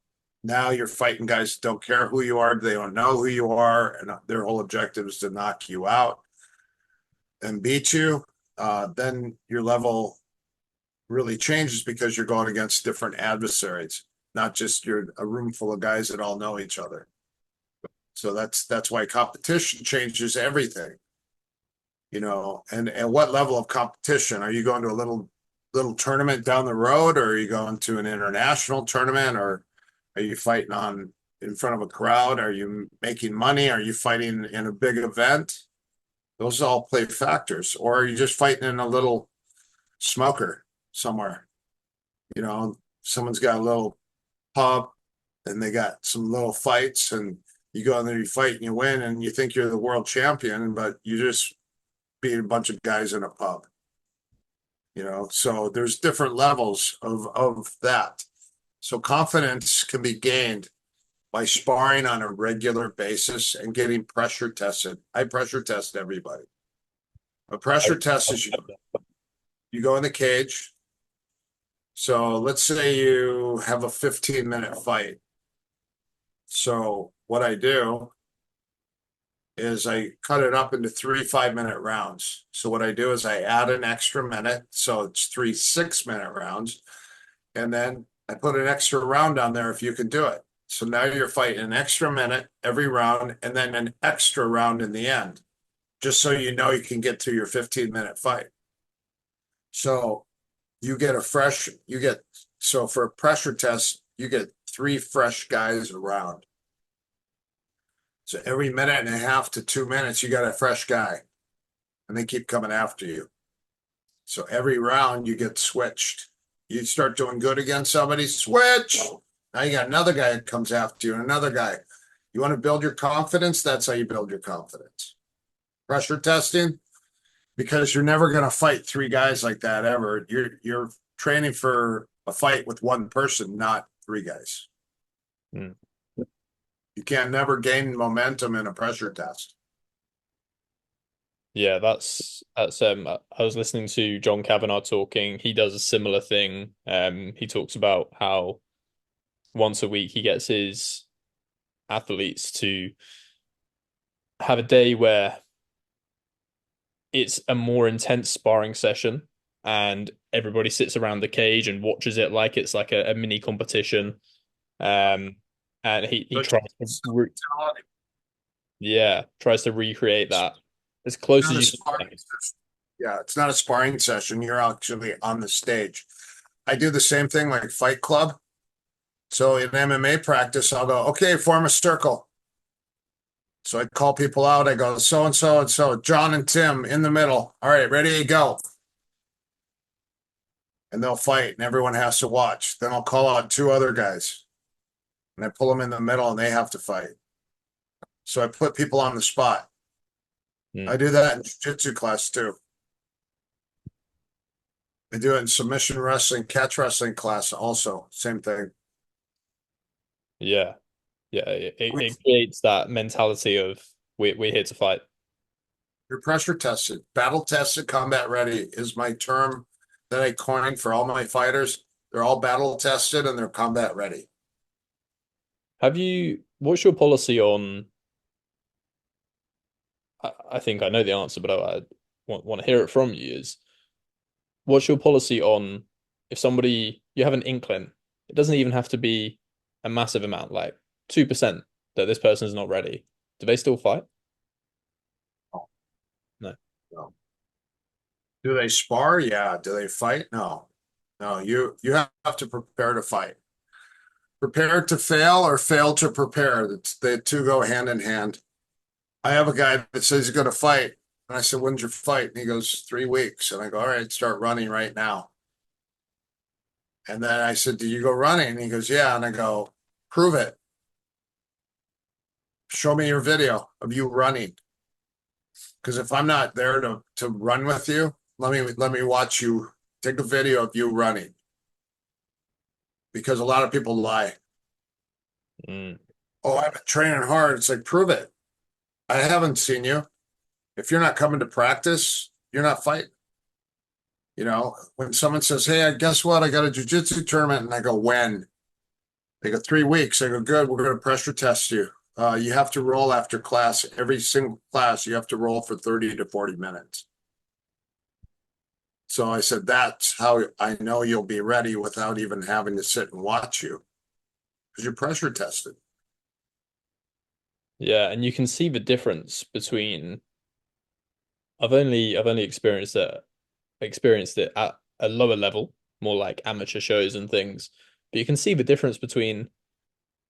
now you're fighting guys that don't care who you are. They don't know who you are, and their whole objective is to knock you out and beat you. Then your level really changes, because you're going against different adversaries, not just a room full of guys that all know each other. So that's why competition changes everything. And at what level of competition are you going to? A little tournament down the road, or are you going to an international tournament, or are you fighting in front of a crowd? Are you making money? Are you fighting in a big event? Those all play factors. Or are you just fighting in a little smoker somewhere? Someone's got a little pub and they got some little fights, and you go in there, you fight and you win, and you think you're the world champion, but you just beat a bunch of guys in a pub. So there's different levels of that. So confidence can be gained by sparring on a regular basis and getting pressure tested. I pressure test everybody. A pressure test is you go in the cage. So let's say you have a 15-minute fight. So what I do is I cut it up into 3 5-minute rounds. So what I do is I add an extra minute. So it's 3 6-minute rounds. And then I put an extra round on there if you can do it. So now you're fighting an extra minute every round, and then an extra round in the end, just so you know you can get through your 15-minute fight. So so for a pressure test, you get 3 fresh guys around. So every minute and a half to 2 minutes, you got a fresh guy, and they keep coming after you. So every round you get switched. You start doing good against somebody, switch. Now you got another guy that comes after you, and another guy. You want to build your confidence? That's how you build your confidence. Pressure testing, because you're never going to fight 3 guys like that ever. You're training for a fight with one person, not three guys. Mm. You can't never gain momentum in a pressure test. Yeah, that's I was listening to John Kavanagh talking. He does a similar thing. He talks about how once a week he gets his athletes to have a day where it's a more intense sparring session and everybody sits around the cage and watches it like it's like a mini competition. Um, and he tries to tries to recreate that as close Not a as you sparring can. session. Yeah, it's not a sparring session. You're actually on the stage. I do the same thing like Fight Club. So in MMA practice, I'll go, okay, form a circle. So I call people out. I go, so and so and so, John and Tim in the middle. All right, ready to go. And they'll fight, and everyone has to watch. Then I'll call out two other guys, and I pull them in the middle, and they have to fight. So I put people on the spot. I do that in jiu-jitsu class too. I do it in submission wrestling, catch wrestling class also. Same thing. Yeah, yeah, it creates that mentality of we're here to fight. You're pressure tested, battle tested, combat ready is my term that I coined for all my fighters. They're all battle tested and they're combat ready. What's your policy on, I think I know the answer, but I want to hear it from you, is what's your policy on if you have an inkling, it doesn't even have to be a massive amount, like 2% that this person's not ready. Do they still fight? No. No. Do they spar? Yeah. Do they fight? No. No, you have to prepare to fight. Prepare to fail or fail to prepare. The two go hand in hand. I have a guy that says he's going to fight. And I said, when's your fight? And he goes, 3 weeks. And I go, all right, start running right now. And then I said, do you go running? And he goes, yeah. And I go, prove it. Show me your video of you running. Because if I'm not there to run with you, let me watch you. Take a video of you running. Because a lot of people lie. Oh, I've been training hard. It's like, prove it. I haven't seen you. If you're not coming to practice, you're not fighting. You know, when someone says, hey, guess what? I got a jiu-jitsu tournament. And I go, when? They go, 3 weeks. I go, good. We're going to pressure test you. You have to roll after class. Every single class, you have to roll for 30 to 40 minutes. So I said, that's how I know you'll be ready without even having to sit and watch you. Because you're pressure tested. Yeah, and you can see the difference between I've only experienced it at a lower level, more like amateur shows and things. But you can see the difference between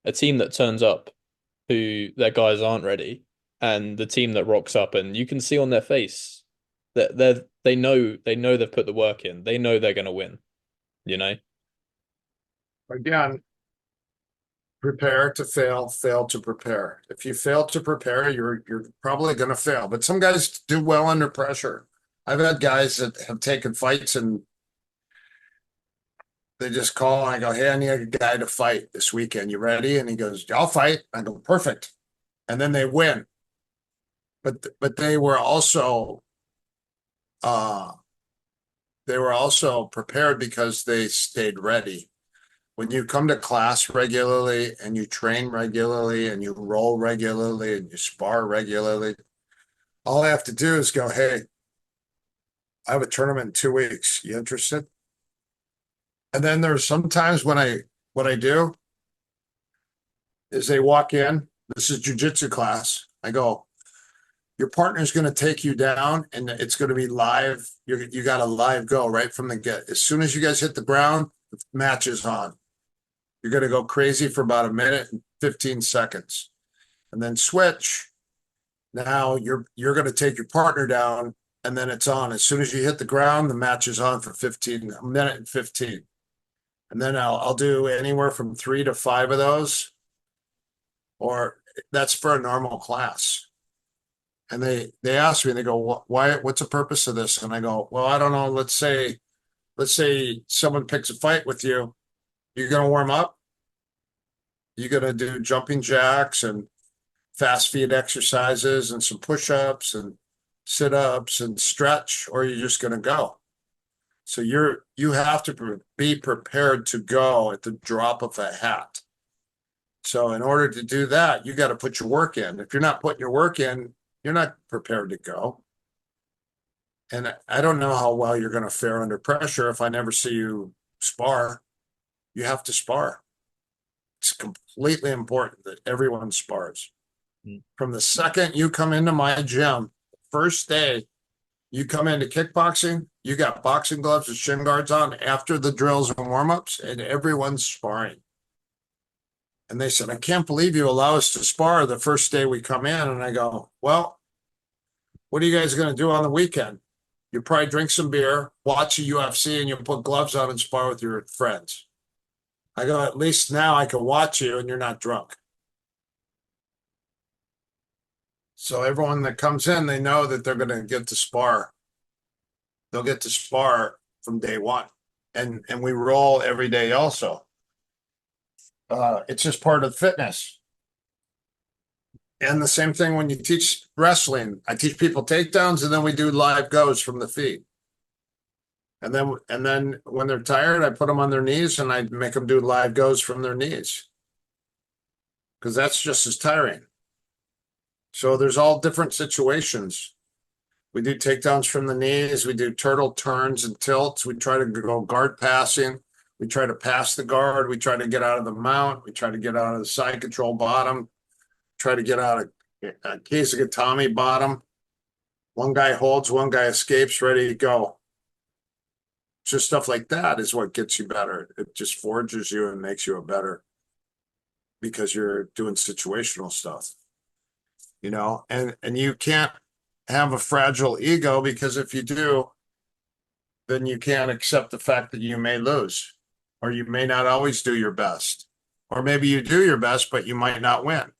a team that turns up who their guys aren't ready and the team that rocks up, and you can see on their face that they know they've put the work in. They know they're gonna win, you know? Again, prepare to fail, fail to prepare. If you fail to prepare, you're probably going to fail. But some guys do well under pressure. I've had guys that have taken fights and they just call and I go, hey, I need a guy to fight this weekend. You ready? And he goes, I'll fight. I go, perfect. And then they win. But they were also prepared because they stayed ready. When you come to class regularly and you train regularly and you roll regularly and you spar regularly, all I have to do is go, hey, I have a tournament in 2 weeks. You interested? And then there's sometimes what I do is they walk in. This is jujitsu class. I go, your partner's going to take you down and it's going to be live. You got a live go right from the get. As soon as you guys hit the ground, the match is on. You're going to go crazy for about a minute and 15 seconds and then switch. Now you're going to take your partner down and then it's on. As soon as you hit the ground, the match is on for a minute and 15. And then I'll do anywhere from 3 to 5 of those, or that's for a normal class. And they ask me, they go, why, what's the purpose of this? And I go, well, I don't know. Let's say let's say someone picks a fight with you, you're going to warm up. You're going to do jumping jacks and fast feet exercises and some push-ups and sit-ups and stretch, or you're just going to go. So you have to be prepared to go at the drop of a hat. So in order to do that, you got to put your work in. If you're not putting your work in, you're not prepared to go. And I don't know how well you're going to fare under pressure if I never see you spar. You have to spar. It's completely important that everyone spars. From the second you come into my gym, first day, you come into kickboxing, you got boxing gloves and shin guards on after the drills and warm-ups, and everyone's sparring. And they said, I can't believe you allow us to spar the first day we come in. And I go, well, what are you guys going to do on the weekend? You probably drink some beer, watch a UFC, and you put gloves on and spar with your friends. I go, at least now I can watch you and you're not drunk. So everyone that comes in, they know that they're going to get to spar. They'll get to spar from day one. And we roll every day also. It's just part of fitness. And the same thing when you teach wrestling. I teach people takedowns, and then we do live goes from the feet. And then when they're tired, I put them on their knees and I make them do live goes from their knees. Because that's just as tiring. So there's all different situations. We do takedowns from the knees. We do turtle turns and tilts. We try to go guard passing. We try to pass the guard. We try to get out of the mount. We try to get out of the side control bottom. Try to get out of a case of Gatami bottom. One guy holds, one guy escapes, ready to go. Just stuff like that is what gets you better. It just forges you and makes you a better, because you're doing situational stuff, and you can't have a fragile ego, because if you do, then you can't accept the fact that you may lose, or you may not always do your best, or maybe you do your best, but you might not win.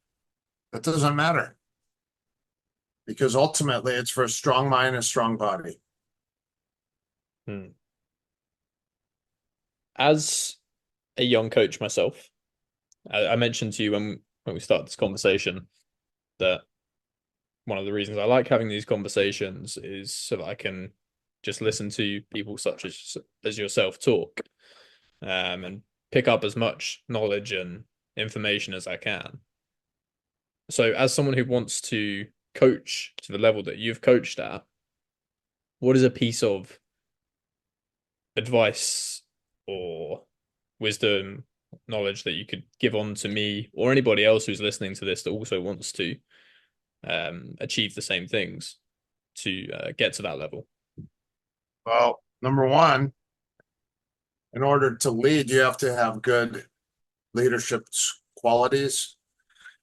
That doesn't matter, because ultimately it's for a strong mind and a strong body. As a young coach myself, I mentioned to you when we started this conversation that one of the reasons I like having these conversations is so that I can just listen to people such as yourself talk, and pick up as much knowledge and information as I can. So as someone who wants to coach to the level that you've coached at, what is a piece of advice or wisdom, knowledge that you could give on to me or anybody else who's listening to this that also wants to achieve the same things to get to that level? Well, number one, in order to lead, you have to have good leadership qualities.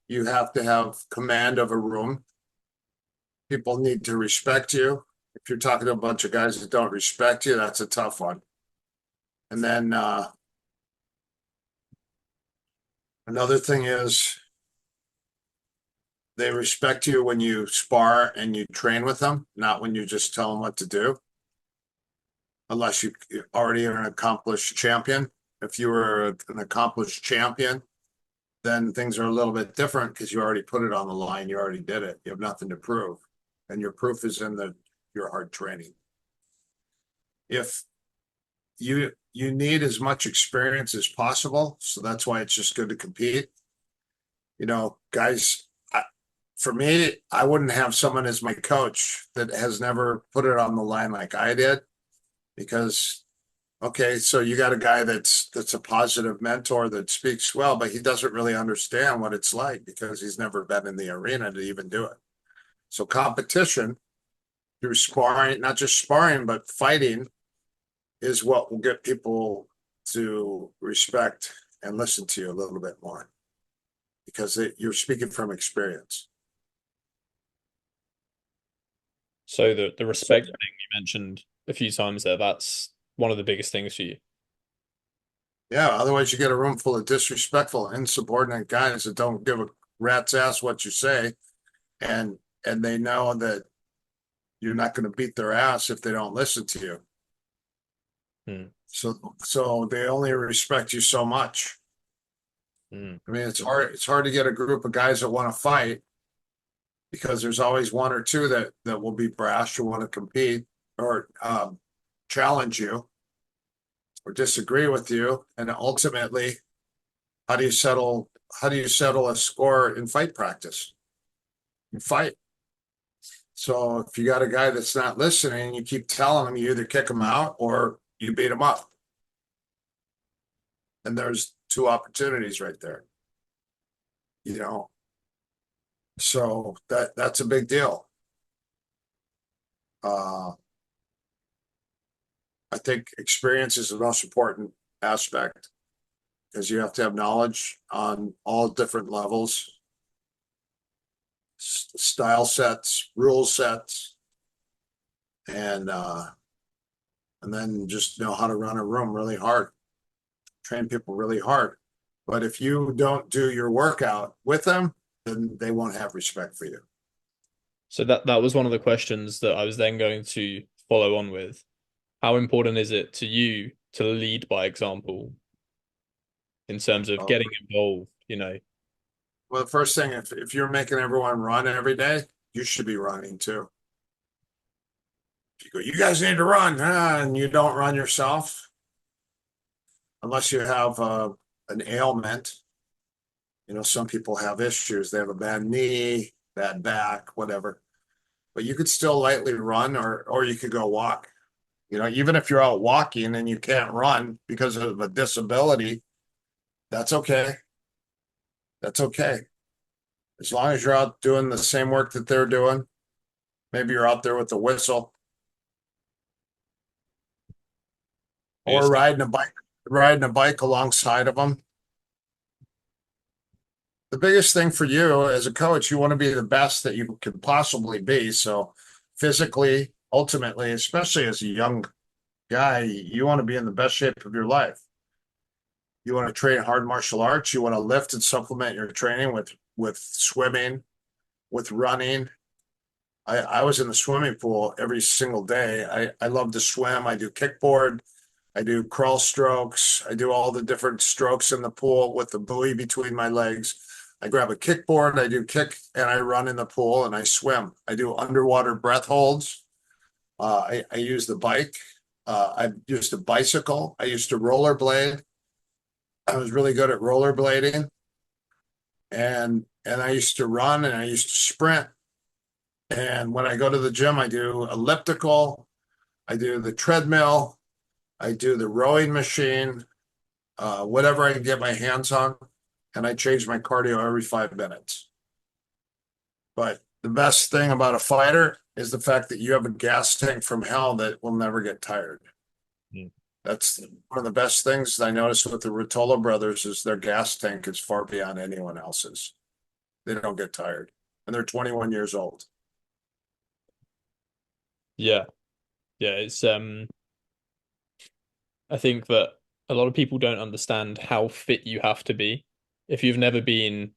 You have to have command of a room. People need to respect you. If you're talking to a bunch of guys that don't respect you, that's a tough one. And then another thing is they respect you when you spar and you train with them, not when you just tell them what to do. Unless you already are an accomplished champion. If you were an accomplished champion, then things are a little bit different, because you already put it on the line. You already did it. You have nothing to prove. And your proof is in your hard training. If you need as much experience as possible, so that's why it's just good to compete. Guys, for me, I wouldn't have someone as my coach that has never put it on the line like I did, because, okay, so you got a guy that's a positive mentor that speaks well, but he doesn't really understand what it's like, because he's never been in the arena to even do it. So competition through sparring, not just sparring, but fighting, is what will get people to respect and listen to you a little bit more, because you're speaking from experience. So the respect thing you mentioned a few times there, that's one of the biggest things for you. Yeah, otherwise you get a room full of disrespectful, insubordinate guys that don't give a rat's ass what you say, and they know that you're not going to beat their ass if they don't listen to you. Mm, So they only respect you so much. mm. I mean, it's hard to get a group of guys that want to fight because there's always one or two that will be brash or want to compete or challenge you or disagree with you. And ultimately, how do you settle a score in fight practice? You fight. So if you got a guy that's not listening, you keep telling him, you either kick him out or you beat him up. And there's two opportunities right there. You know, so that's a big deal. Uh, I think experience is the most important aspect because you have to have knowledge on all different levels, style sets, rule sets, and then just know how to run a room really hard, train people really hard. But if you don't do your workout with them, then they won't have respect for you. So that was one of the questions that I was then going to follow on with. How important is it to you to lead by example in terms of Uh, getting involved, you know? well, the first thing, if you're making everyone run every day, you should be running too. If you go, you guys need to run, and you don't run yourself, unless you have an ailment. You know, some people have issues. They have a bad knee, bad back, whatever. But you could still lightly run or you could go walk. You know, even if you're out walking and you can't run because of a disability, that's okay. That's okay. As long as you're out doing the same work that they're doing, maybe you're out there with the whistle or It's riding a bike alongside of them. The biggest thing for you as a coach, you want to be the best that you can possibly be. So physically, ultimately, especially as a young guy, you want to be in the best shape of your life. You want to train hard martial arts. You want to lift and supplement your training with swimming, with running. I was in the swimming pool every single day. I love to swim. I do kickboard. I do crawl strokes. I do all the different strokes in the pool with the buoy between my legs. I grab a kickboard, I do kick, and I run in the pool and I swim. I do underwater breath holds. I use the bike. I used a bicycle. I used to rollerblade. I was really good at rollerblading, and I used to run and I used to sprint. And when I go to the gym, I do elliptical. I do the treadmill. I do the rowing machine, whatever I can get my hands on, and I change my cardio every 5 minutes. But the best thing about a fighter is the fact that you have a gas tank from hell that will never get tired. Mm. That's one of the best things I noticed with the Rotolo brothers is their gas tank is far beyond anyone else's. They don't get tired, and they're 21 years old. yeah, yeah, it's I think that a lot of people don't understand how fit you have to be if you've never been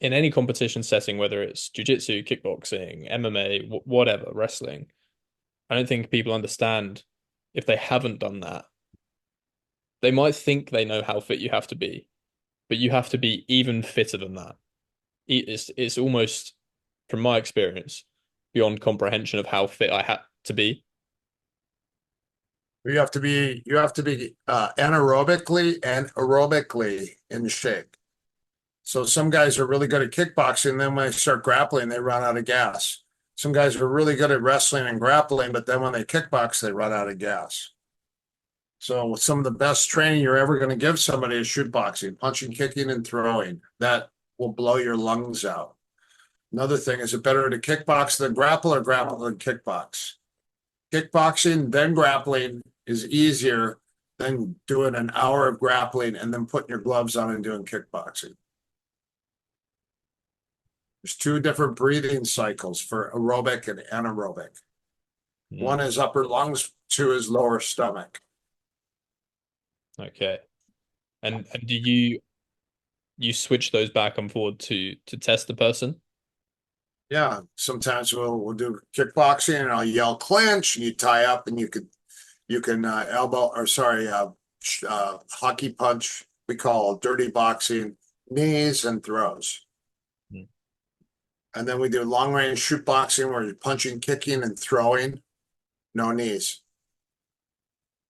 in any competition setting, whether it's jiu-jitsu, kickboxing, MMA, whatever, wrestling. I don't think people understand if they haven't done that. They might think they know how fit you have to be, but you have to be even fitter than that. It's almost, from my experience, beyond comprehension of how fit I had to be. You have to be anaerobically and aerobically in shape. So some guys are really good at kickboxing, then when they start grappling, they run out of gas. Some guys are really good at wrestling and grappling, but then when they kickbox, they run out of gas. So some of the best training you're ever going to give somebody is shoot boxing, punching, kicking, and throwing. That will blow your lungs out. Another thing, is it better to kickbox than grapple or grapple than kickbox? Kickboxing, then grappling is easier than doing an hour of grappling and then putting your gloves on and doing kickboxing. There's two different breathing cycles for aerobic and anaerobic. Mm, One is upper lungs, two is lower stomach. okay. And do you switch those back and forward to test the person? Yeah, sometimes we'll do kickboxing and I'll yell clinch and you tie up and you could You can hockey punch, we call dirty boxing, knees and throws. Mm. And then we do long range shoot boxing where you're punching, kicking, and throwing, no knees.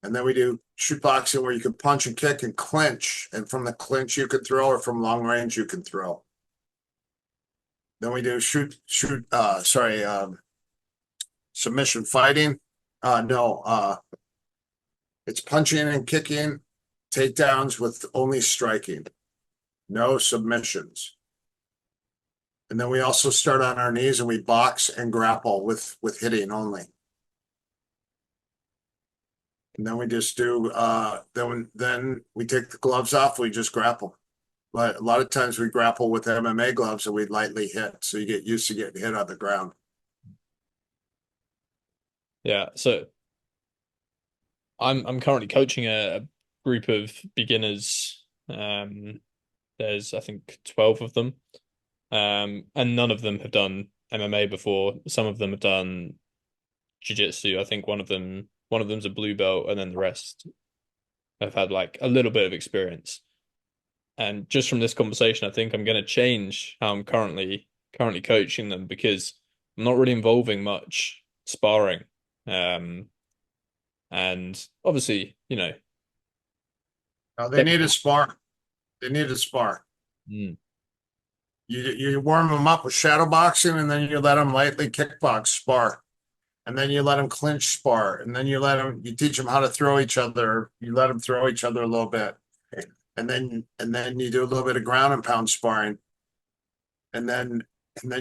And then we do shoot boxing where you can punch and kick and clinch. And from the clinch you can throw, or from long range you can throw. Then we do submission fighting. No, it's punching and kicking, takedowns with only striking, no submissions. And then we also start on our knees and we box and grapple with hitting only. And then we just do then we take the gloves off, we just grapple. But a lot of times we grapple with MMA gloves and we lightly hit, so you get used to getting hit on the ground. Yeah, so I'm currently coaching a group of beginners. There's I think 12 of them. And none of them have done MMA before. Some of them have done jiu-jitsu. I think one of them's a blue belt, and then the rest have had like a little bit of experience. And just from this conversation, I think I'm going to change how I'm currently coaching them, because I'm not really involving much sparring. And obviously, Now they need to spar. They need to spar. mm, You warm them up with shadow boxing, and then you let them lightly kickbox spar, and then you let them clinch spar, and then you teach them how to throw each other. You let them throw each other a little bit, and then you do a little bit of ground and pound sparring, and then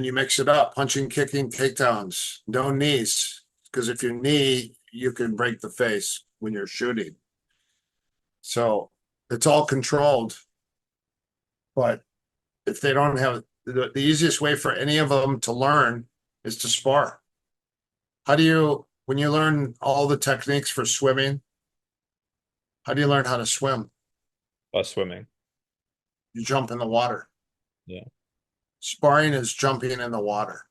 you mix it up, punching, kicking, takedowns, no knees, because if you knee, you can break the face when you're shooting. So it's all controlled, but if they don't have the easiest way for any of them to learn is to spar. When you learn all the techniques for swimming, how do you learn how to swim? by swimming. You jump in the water. Yeah. Sparring is jumping in the water.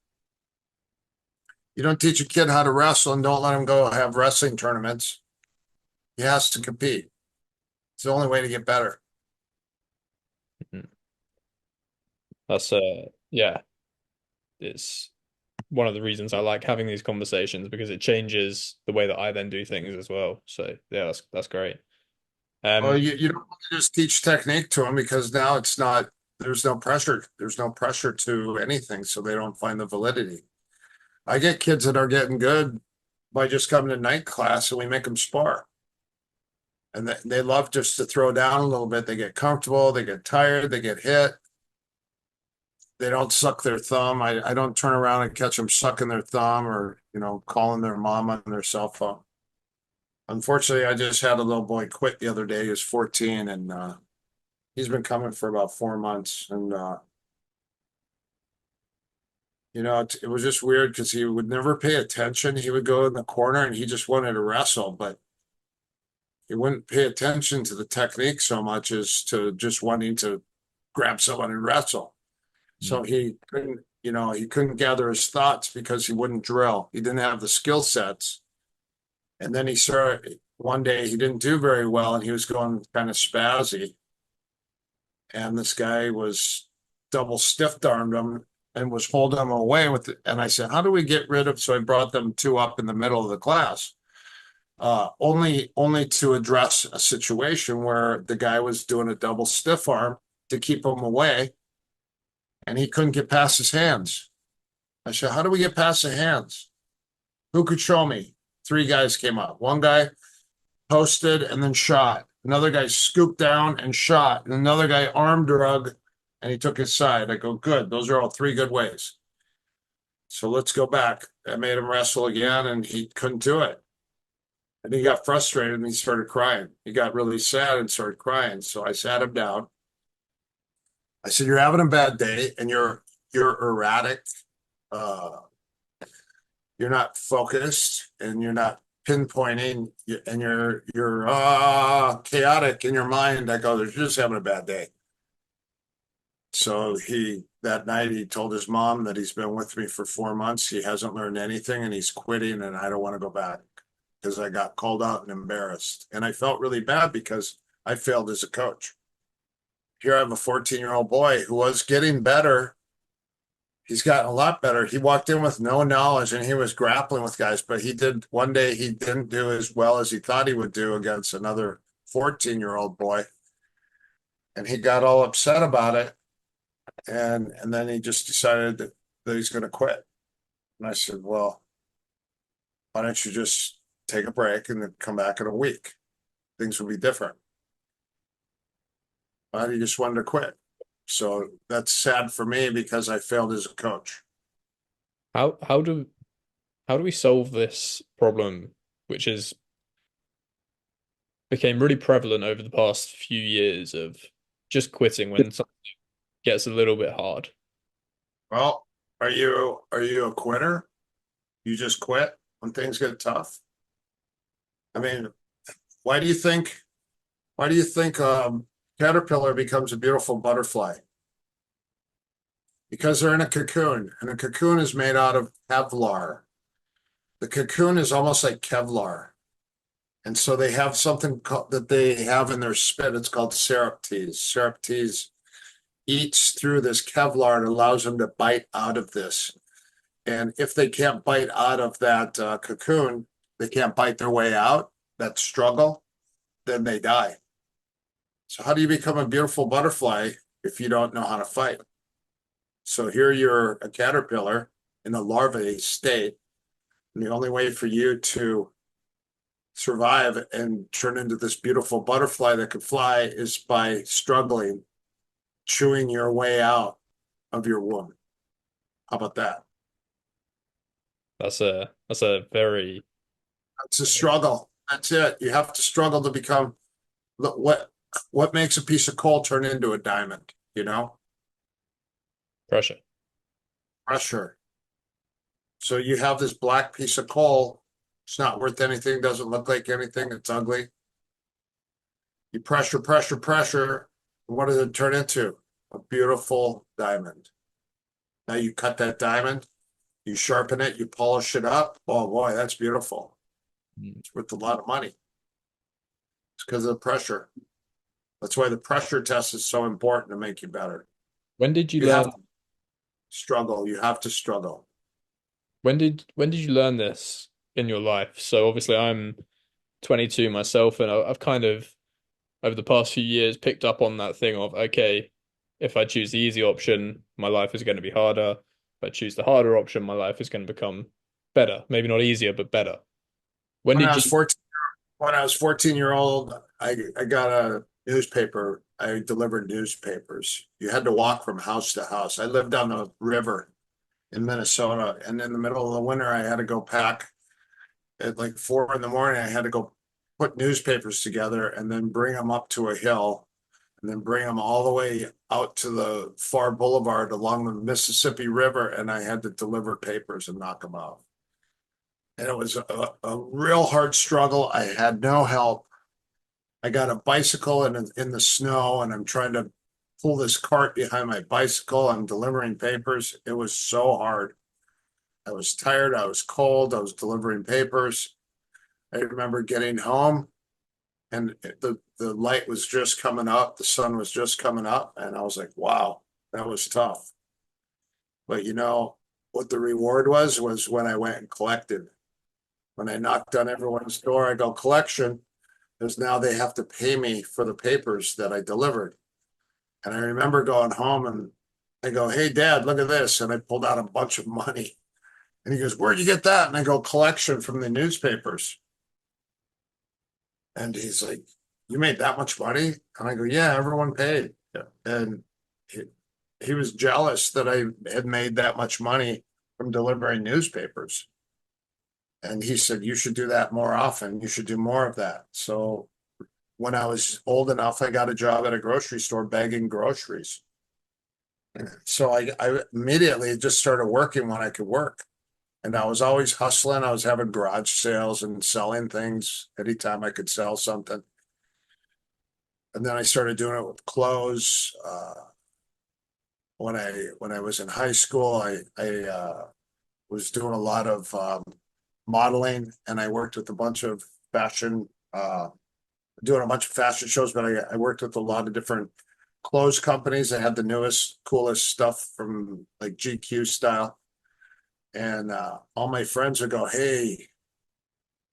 You don't teach a kid how to wrestle and don't let him go have wrestling tournaments. He has to compete. It's the only way to get better. Mhm. That's yeah, it's one of the reasons I like having these conversations, because it changes the way that I then do things as well. So yeah, that's great. Well, Um, you don't want to just teach technique to them, because now there's no pressure. There's no pressure to anything, so they don't find the validity. I get kids that are getting good by just coming to night class and we make them spar. And they love just to throw down a little bit. They get comfortable, they get tired, they get hit. They don't suck their thumb. I don't turn around and catch them sucking their thumb or, calling their mom on their cell phone. Unfortunately, I just had a little boy quit the other day. He was 14, and he's been coming for about 4 months. And, it was just weird because he would never pay attention. He would go in the corner and he just wanted to wrestle, but he wouldn't pay attention to the technique so much as to just wanting to grab someone and wrestle. So he couldn't gather his thoughts because he wouldn't drill. He didn't have the skill sets. And then one day he didn't do very well and he was going kind of spazzy. And this guy was double stiff armed him and was holding him away with it. And I said, how do we get rid of? So I brought them two up in the middle of the class. Only to address a situation where the guy was doing a double stiff arm to keep him away, and he couldn't get past his hands. I said, how do we get past the hands? Who could show me? Three guys came up. One guy posted and then shot. Another guy scooped down and shot. And another guy arm drug and he took his side. I go, good. Those are all three good ways. So let's go back. I made him wrestle again and he couldn't do it. And he got frustrated and he started crying. He got really sad and started crying. So I sat him down. I said, you're having a bad day and you're erratic. You're not focused and you're not pinpointing and you're chaotic in your mind. I go, you're just having a bad day. So that night he told his mom that he's been with me for 4 months. He hasn't learned anything and he's quitting and I don't want to go back. because I got called out and embarrassed. And I felt really bad because I failed as a coach. Here I have a 14-year-old boy who was getting better. He's gotten a lot better. He walked in with no knowledge and he was grappling with guys, but one day he didn't do as well as he thought he would do against another 14-year-old boy. And he got all upset about it. And then he just decided that he's going to quit. And I said, well, why don't you just take a break and then come back in a week? Things will be different. But he just wanted to quit. So that's sad for me because I failed as a coach. How do we solve this problem, which has became really prevalent over the past few years of just quitting when something gets a little bit hard? Well, are you a quitter? You just quit when things get tough? I mean, why do you think caterpillar becomes a beautiful butterfly? Because they're in a cocoon, and a cocoon is made out of Kevlar. The cocoon is almost like Kevlar. And so they have something that they have in their spit. It's called surreptase. Surreptase eats through this Kevlar and allows them to bite out of this. And if they can't bite out of that cocoon, they can't bite their way out, that struggle, then they die. So how do you become a beautiful butterfly if you don't know how to fight? So here you're a caterpillar in a larvae state. And the only way for you to survive and turn into this beautiful butterfly that could fly is by struggling, chewing your way out of your womb. How about that? That's a very It's a struggle. That's it. You have to struggle to become what makes a piece of coal turn into a diamond, you know? pressure. Pressure. So you have this black piece of coal. It's not worth anything, doesn't look like anything, it's ugly. You pressure, pressure, pressure. What does it turn into? A beautiful diamond. Now you cut that diamond, you sharpen it, you polish it up. Oh boy, that's beautiful. It's worth a lot of money. It's because of the pressure. That's why the pressure test is so important to make you better. When did you You learn have to struggle. You have to struggle. when did you learn this in your life? So obviously I'm 22 myself, and I've kind of over the past few years picked up on that thing of, okay, if I choose the easy option, my life is going to be harder. If I choose the harder option, my life is going to become better. Maybe not easier, but better. When When did I was you 14, when I was 14-year-old, I got a newspaper. I delivered newspapers. You had to walk from house to house. I lived on the river in Minnesota, and in the middle of the winter, I had to go pack at like 4 in the morning. I had to go put newspapers together and then bring them up to a hill and then bring them all the way out to the far boulevard along the Mississippi River. And I had to deliver papers and knock them out. And it was a real hard struggle. I had no help. I got a bicycle in the snow, and I'm trying to pull this cart behind my bicycle. I'm delivering papers. It was so hard. I was tired. I was cold. I was delivering papers. I remember getting home, and the light was just coming up. The sun was just coming up, and I was like, wow, that was tough. But you know what the reward was when I went and collected. When I knocked on everyone's door, I go, collection, because now they have to pay me for the papers that I delivered. And I remember going home and I go, hey, Dad, look at this. And I pulled out a bunch of money. And he goes, where'd you get that? And I go, collection from the newspapers. And he's like, you made that much money? And I go, yeah, everyone paid. And he was jealous that I had made that much money from delivering newspapers. And he said, you should do that more often. You should do more of that. So when I was old enough, I got a job at a grocery store bagging groceries. So I immediately just started working when I could work. And I was always hustling. I was having garage sales and selling things anytime I could sell something. And then I started doing it with clothes. When I was in high school, I was doing a lot of modeling, and I worked with a bunch of fashion, doing a bunch of fashion shows, but I worked with a lot of different clothes companies that had the newest, coolest stuff from like GQ style. And all my friends would go, "Hey,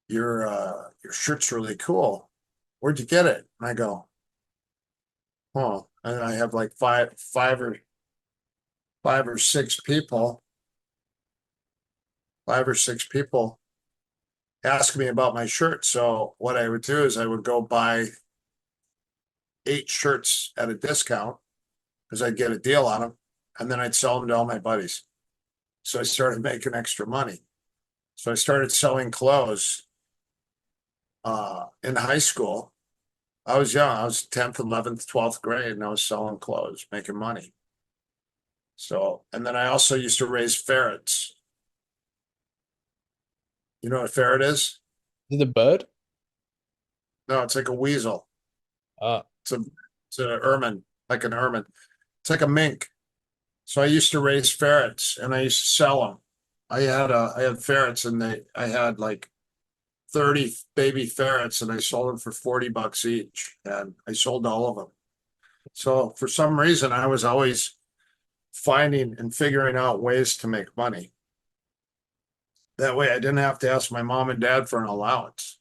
your shirt's really cool. Where'd you get it?" And I go, "Oh," and I have like five or six people, five or six people ask me about my shirt. So what I would do is I would go buy 8 shirts at a discount because I'd get a deal on them, and then I'd sell them to all my buddies. So I started making extra money. So I started selling clothes in high school. I was young. I was 10th, 11th, 12th grade, and I was selling clothes, making money. So, and then I also used to raise ferrets. You know what a ferret is? Is it a bird? No, it's like a weasel. Ah, It's a it's an ermine, like an ermine. It's like a mink. So I used to raise ferrets, and I used to sell them. I had ferrets, and I had like 30 baby ferrets, and I sold them for $40 each, and I sold all of them. So for some reason, I was always finding and figuring out ways to make money. That way I didn't have to ask my mom and dad for an allowance.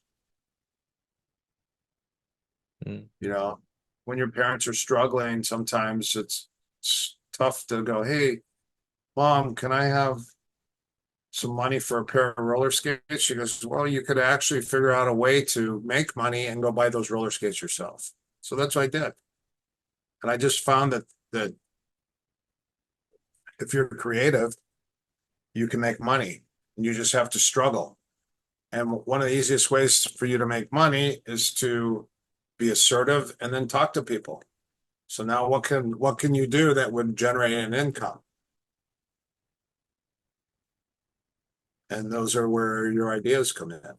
mm. You know, when your parents are struggling, sometimes it's tough to go, "Hey, mom, can I have some money for a pair of roller skates?" She goes, "Well, you could actually figure out a way to make money and go buy those roller skates yourself." So that's what I did. And I just found that if you're creative, you can make money, and you just have to struggle. And one of the easiest ways for you to make money is to be assertive and then talk to people. So now what can you do that would generate an income? And those are where your ideas come in.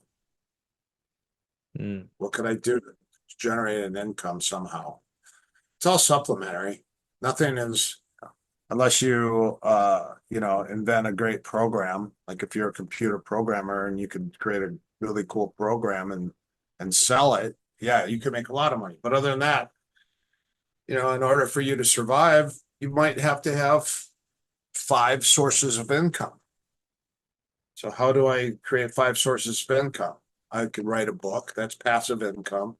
Mm. What could I do to generate an income somehow? It's all supplementary. Nothing is, unless you invent a great program. Like if you're a computer programmer and you could create a really cool program and sell it, yeah, you could make a lot of money. But other than that, in order for you to survive, you might have to have 5 sources of income. So how do I create 5 sources of income? I could write a book, that's passive income.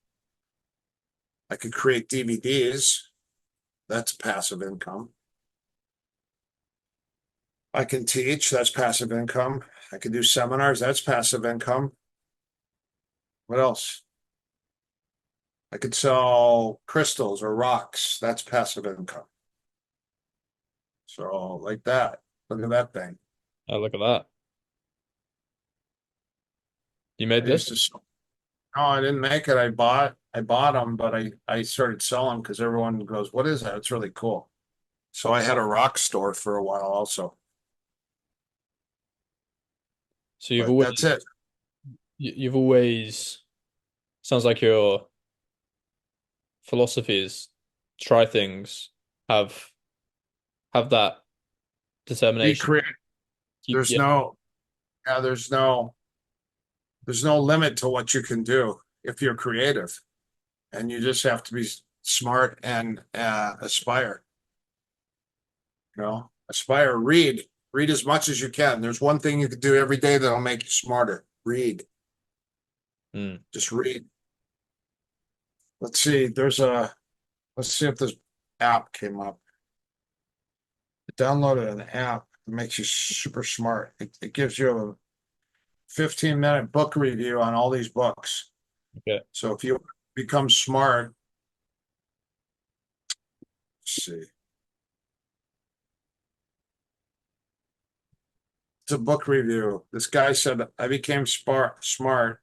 I could create DVDs, that's passive income. I can teach, that's passive income. I can do seminars, that's passive income. What else? I could sell crystals or rocks, that's passive income. So like that, look at that thing. Oh, look at that. You I made used this? to sell. No, I didn't make it. I bought them, but I started selling because everyone goes, "What is that? It's really cool." So I had a rock store for a while also, So but that's it. you've always sounds like your philosophy is try things, have have that Be determination. creative. Keep There's yeah. no, yeah, there's no limit to what you can do if you're creative, and you just have to be smart and aspire. Aspire, read as much as you can. There's one thing you could do every day that'll make you smarter. Read, Mm. just read. Let's see. Let's see if this app came up. I downloaded an app that makes you super smart. It gives you a 15-minute book review on all these books. Okay. So if you become smart, let's see. It's a book review. This guy said, "I became smart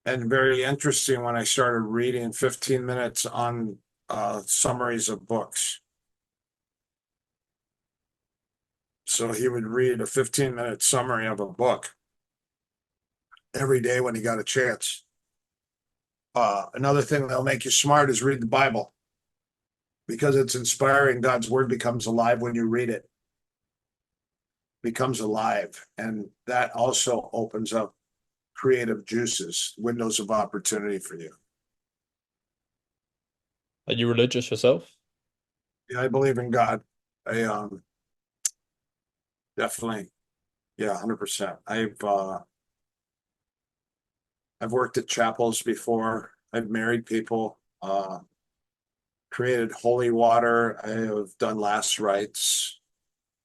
and very interesting when I started reading 15 minutes on summaries of books." So he would read a 15-minute summary of a book every day when he got a chance. Another thing that'll make you smart is read the Bible because it's inspiring. God's word becomes alive when you read it. becomes alive. And that also opens up creative juices, windows of opportunity for you. Are you religious yourself? Yeah, I believe in God. I definitely, yeah, 100%. I've worked at chapels before. I've married people, created holy water. I have done last rites,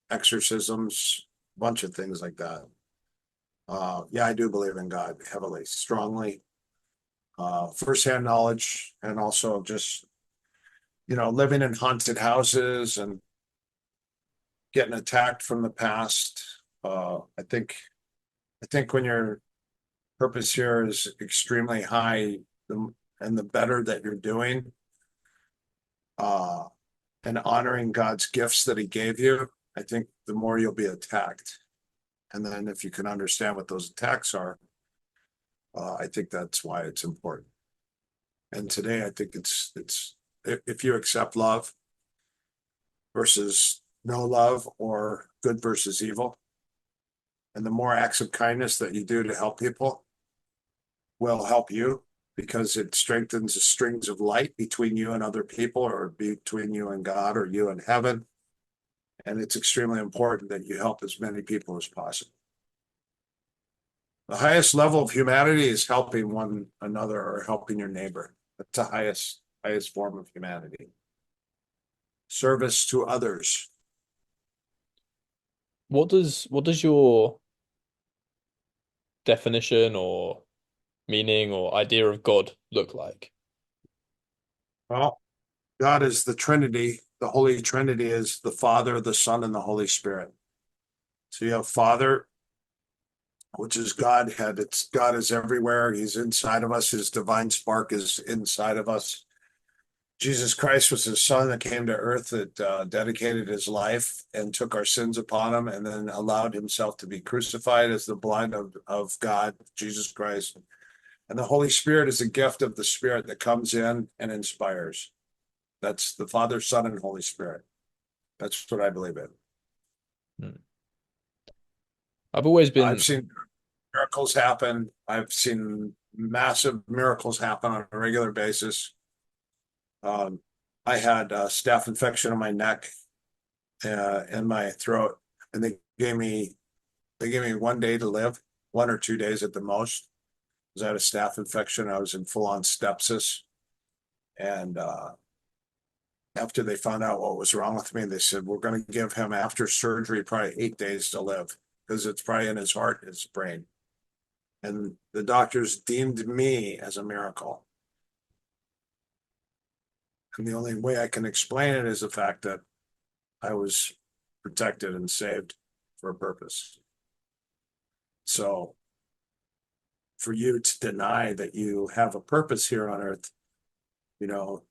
exorcisms, a bunch of things like that. Yeah, I do believe in God heavily, strongly. Firsthand knowledge, and also just, living in haunted houses and getting attacked from the past. I think when your purpose here is extremely high, and the better that you're doing, uh, and honoring God's gifts that He gave you, I think the more you'll be attacked. And then if you can understand what those attacks are, I think that's why it's important. And today, I think it's if you accept love versus no love, or good versus evil, and the more acts of kindness that you do to help people will help you, because it strengthens the strings of light between you and other people, or between you and God, or you and heaven. And it's extremely important that you help as many people as possible. The highest level of humanity is helping one another, or helping your neighbor. That's the highest form of humanity. Service to others. What does your definition or meaning or idea of God look like? Well, God is the Trinity. The Holy Trinity is the Father, the Son, and the Holy Spirit. So you have Father, which is Godhead. It's God is everywhere. He's inside of us. His divine spark is inside of us. Jesus Christ was His Son that came to earth, that dedicated His life and took our sins upon Him, and then allowed Himself to be crucified as the blood of God, Jesus Christ. And the Holy Spirit is a gift of the Spirit that comes in and inspires. That's the Father, Son, and Holy Spirit. That's what I believe in. Hmm. I've always I've been, seen miracles happen. I've seen massive miracles happen on a regular basis. I had a staph infection in my neck, and my throat, and they gave me 1 day to live, 1 or 2 days at the most. Because I had a staph infection. I was in full on sepsis, and after they found out what was wrong with me, they said, we're going to give him, after surgery, probably 8 days to live, because it's probably in his heart, his brain. And the doctors deemed me as a miracle. And the only way I can explain it is the fact that I was protected and saved for a purpose. So for you to deny that you have a purpose here on earth,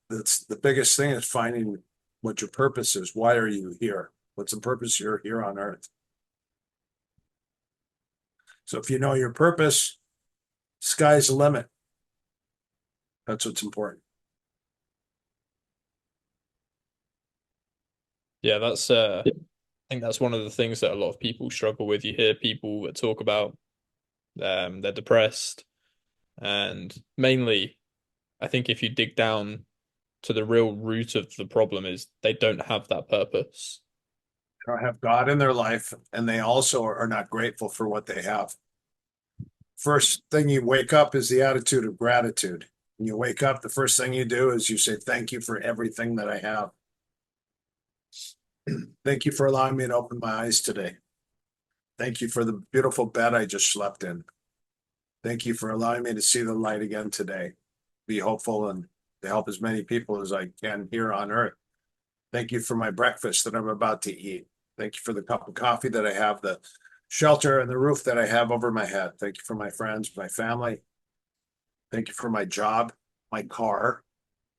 that's the biggest thing, is finding what your purpose is. Why are you here? What's the purpose you're here on earth? So if you know your purpose, sky's the limit. That's what's important. yeah, I think that's one of the things that a lot of people struggle with. You hear people that talk about they're depressed, and mainly, I think if you dig down to the real root of the problem is they don't have that purpose. They don't have God in their life, and they also are not grateful for what they have. First thing you wake up is the attitude of gratitude. When you wake up, the first thing you do is you say, thank you for everything that I have. Thank you for allowing me to open my eyes today. Thank you for the beautiful bed I just slept in. Thank you for allowing me to see the light again today. Be hopeful and to help as many people as I can here on earth. Thank you for my breakfast that I'm about to eat. Thank you for the cup of coffee that I have, the shelter and the roof that I have over my head. Thank you for my friends, my family. Thank you for my job, my car.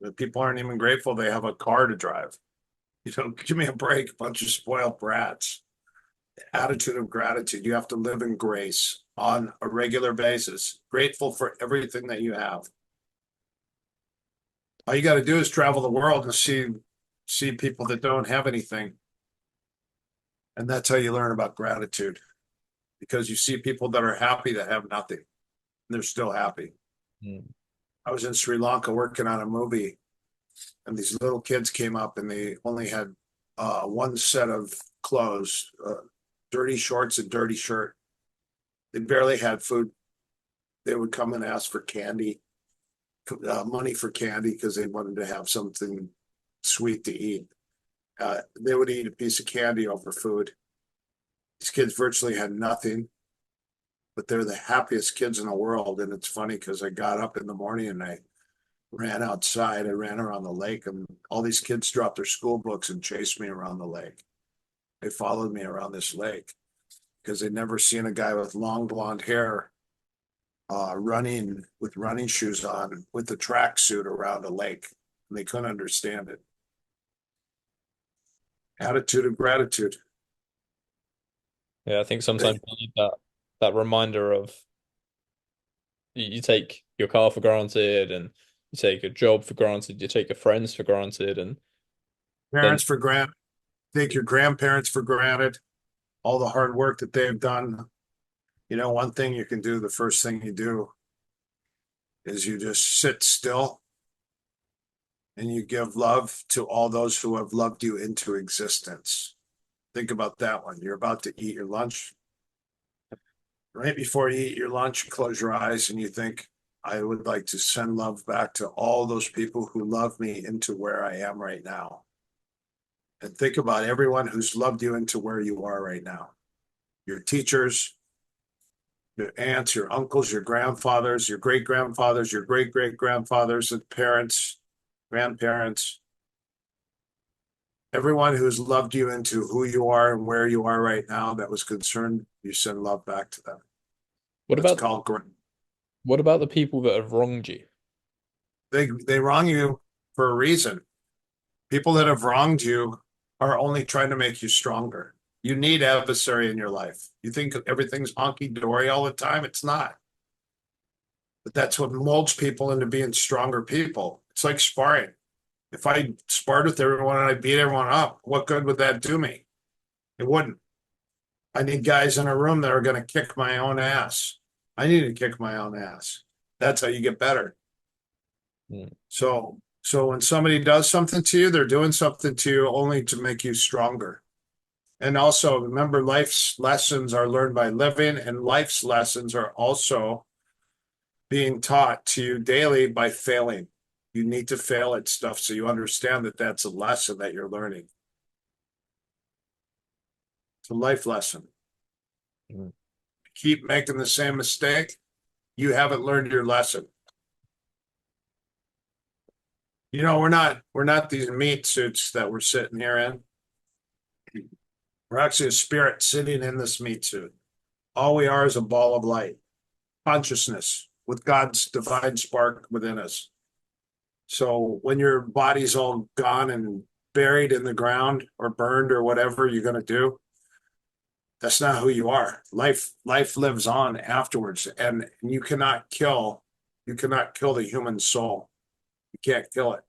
The people aren't even grateful they have a car to drive. Give me a break, bunch of spoiled brats. Attitude of gratitude. You have to live in grace on a regular basis, grateful for everything that you have. All you got to do is travel the world and see people that don't have anything. And that's how you learn about gratitude, because you see people that are happy that have nothing, and they're still happy. Mm. I was in Sri Lanka working on a movie, and these little kids came up and they only had one set of clothes, dirty shorts and dirty shirt. They barely had food. They would come and ask for candy, money for candy because they wanted to have something sweet to eat. They would eat a piece of candy over food. These kids virtually had nothing, but they're the happiest kids in the world. And it's funny because I got up in the morning and I ran outside. I ran around the lake, and all these kids dropped their school books and chased me around the lake. They followed me around this lake because they'd never seen a guy with long blonde hair running with running shoes on with the tracksuit around a lake. And they couldn't understand it. Attitude of gratitude. Yeah, I think They, sometimes you need that reminder of you take your car for granted, and you take a job for granted, you take your friends for granted, and then Parents for granted. Take your grandparents for granted. All the hard work that they've done. You know, one thing you can do, the first thing you do is you just sit still and you give love to all those who have loved you into existence. Think about that one. You're about to eat your lunch. Right before you eat your lunch, you close your eyes and you think, I would like to send love back to all those people who love me into where I am right now. And think about everyone who's loved you into where you are right now. Your teachers, your aunts, your uncles, your grandfathers, your great grandfathers, your great great grandfathers, and parents, grandparents, everyone who's loved you into who you are and where you are right now that was concerned, you send love back to them. what That's about called what about the people that have wronged you? they wrong you for a reason. People that have wronged you are only trying to make you stronger. You need adversary in your life. You think everything's honky dory all the time. It's not. But that's what molds people into being stronger people. It's like sparring. If I sparred with everyone and I beat everyone up, what good would that do me? It wouldn't. I need guys in a room that are going to kick my own ass. I need to kick my own ass. That's how you get better. Mm. So when somebody does something to you, they're doing something to you only to make you stronger. And also remember, life's lessons are learned by living, and life's lessons are also being taught to you daily by failing. You need to fail at stuff so you understand that that's a lesson that you're learning. It's a life lesson. Mm. Keep making the same mistake, you haven't learned your lesson. You know, we're not these meat suits that we're sitting here in. We're actually a spirit sitting in this meat suit. All we are is a ball of light, consciousness with God's divine spark within us. So when your body's all gone and buried in the ground or burned or whatever you're going to do, that's not who you are. Life lives on afterwards, and you cannot kill the human soul. You can't kill it.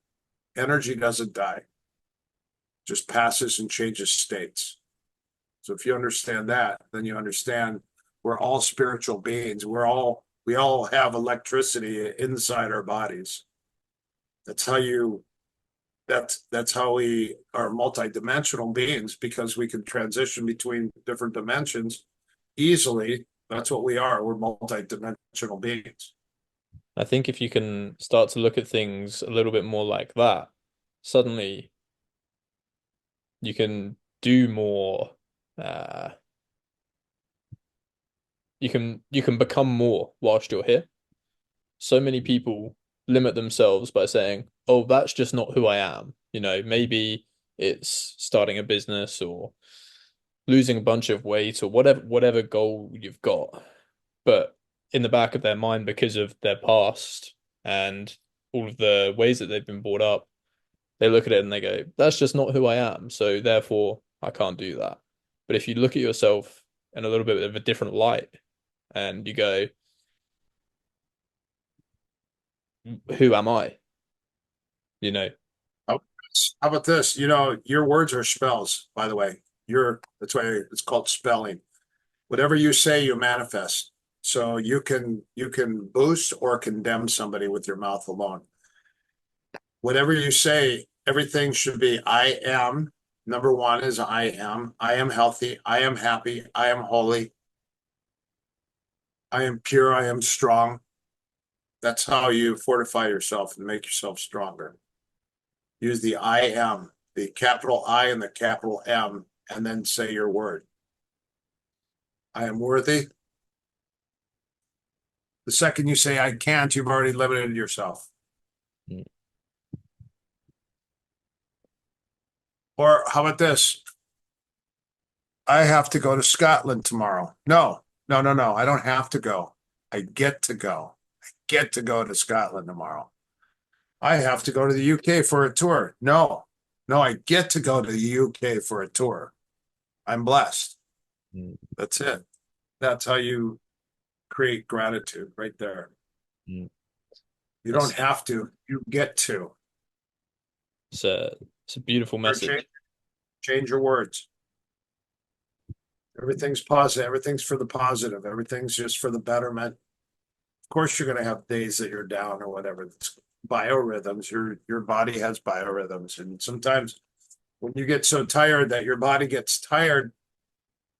Energy doesn't die, it just passes and changes states. So if you understand that, then you understand we're all spiritual beings. We all have electricity inside our bodies. That's how you that's how we are multidimensional beings, because we can transition between different dimensions easily. That's what we are. We're multidimensional beings. I think if you can start to look at things a little bit more like that, suddenly you can do more. Uh, you can become more whilst you're here. So many people limit themselves by saying, "Oh, that's just not who I am." Maybe it's starting a business or losing a bunch of weight or whatever goal you've got. But in the back of their mind, because of their past and all of the ways that they've been brought up, they look at it and they go, that's just not who I am. So therefore, I can't do that. But if you look at yourself in a little bit of a different light and you go, who am I? You know, How about this? You know, your words are spells, by the way. That's why it's called spelling. Whatever you say, you manifest. So you can boost or condemn somebody with your mouth alone. Whatever you say, everything should be I am. Number one is I am. I am healthy. I am happy. I am holy. I am pure. I am strong. That's how you fortify yourself and make yourself stronger. Use the I am, the capital I and the capital M, and then say your word. I am worthy. The second you say I can't, you've already limited yourself. Mm. Or how about this? I have to go to Scotland tomorrow. No. I don't have to go. I get to go. I get to go to Scotland tomorrow. I have to go to the UK for a tour. No, I get to go to the UK for a tour. I'm blessed. Mm. That's it. That's how you create gratitude right there. Mm. You don't have to, you get to. It's a beautiful message. Change your words. Everything's positive. Everything's for the positive. Everything's just for the betterment. Of course, you're going to have days that you're down or whatever. It's biorhythms. Your body has biorhythms, and sometimes when you get so tired that your body gets tired,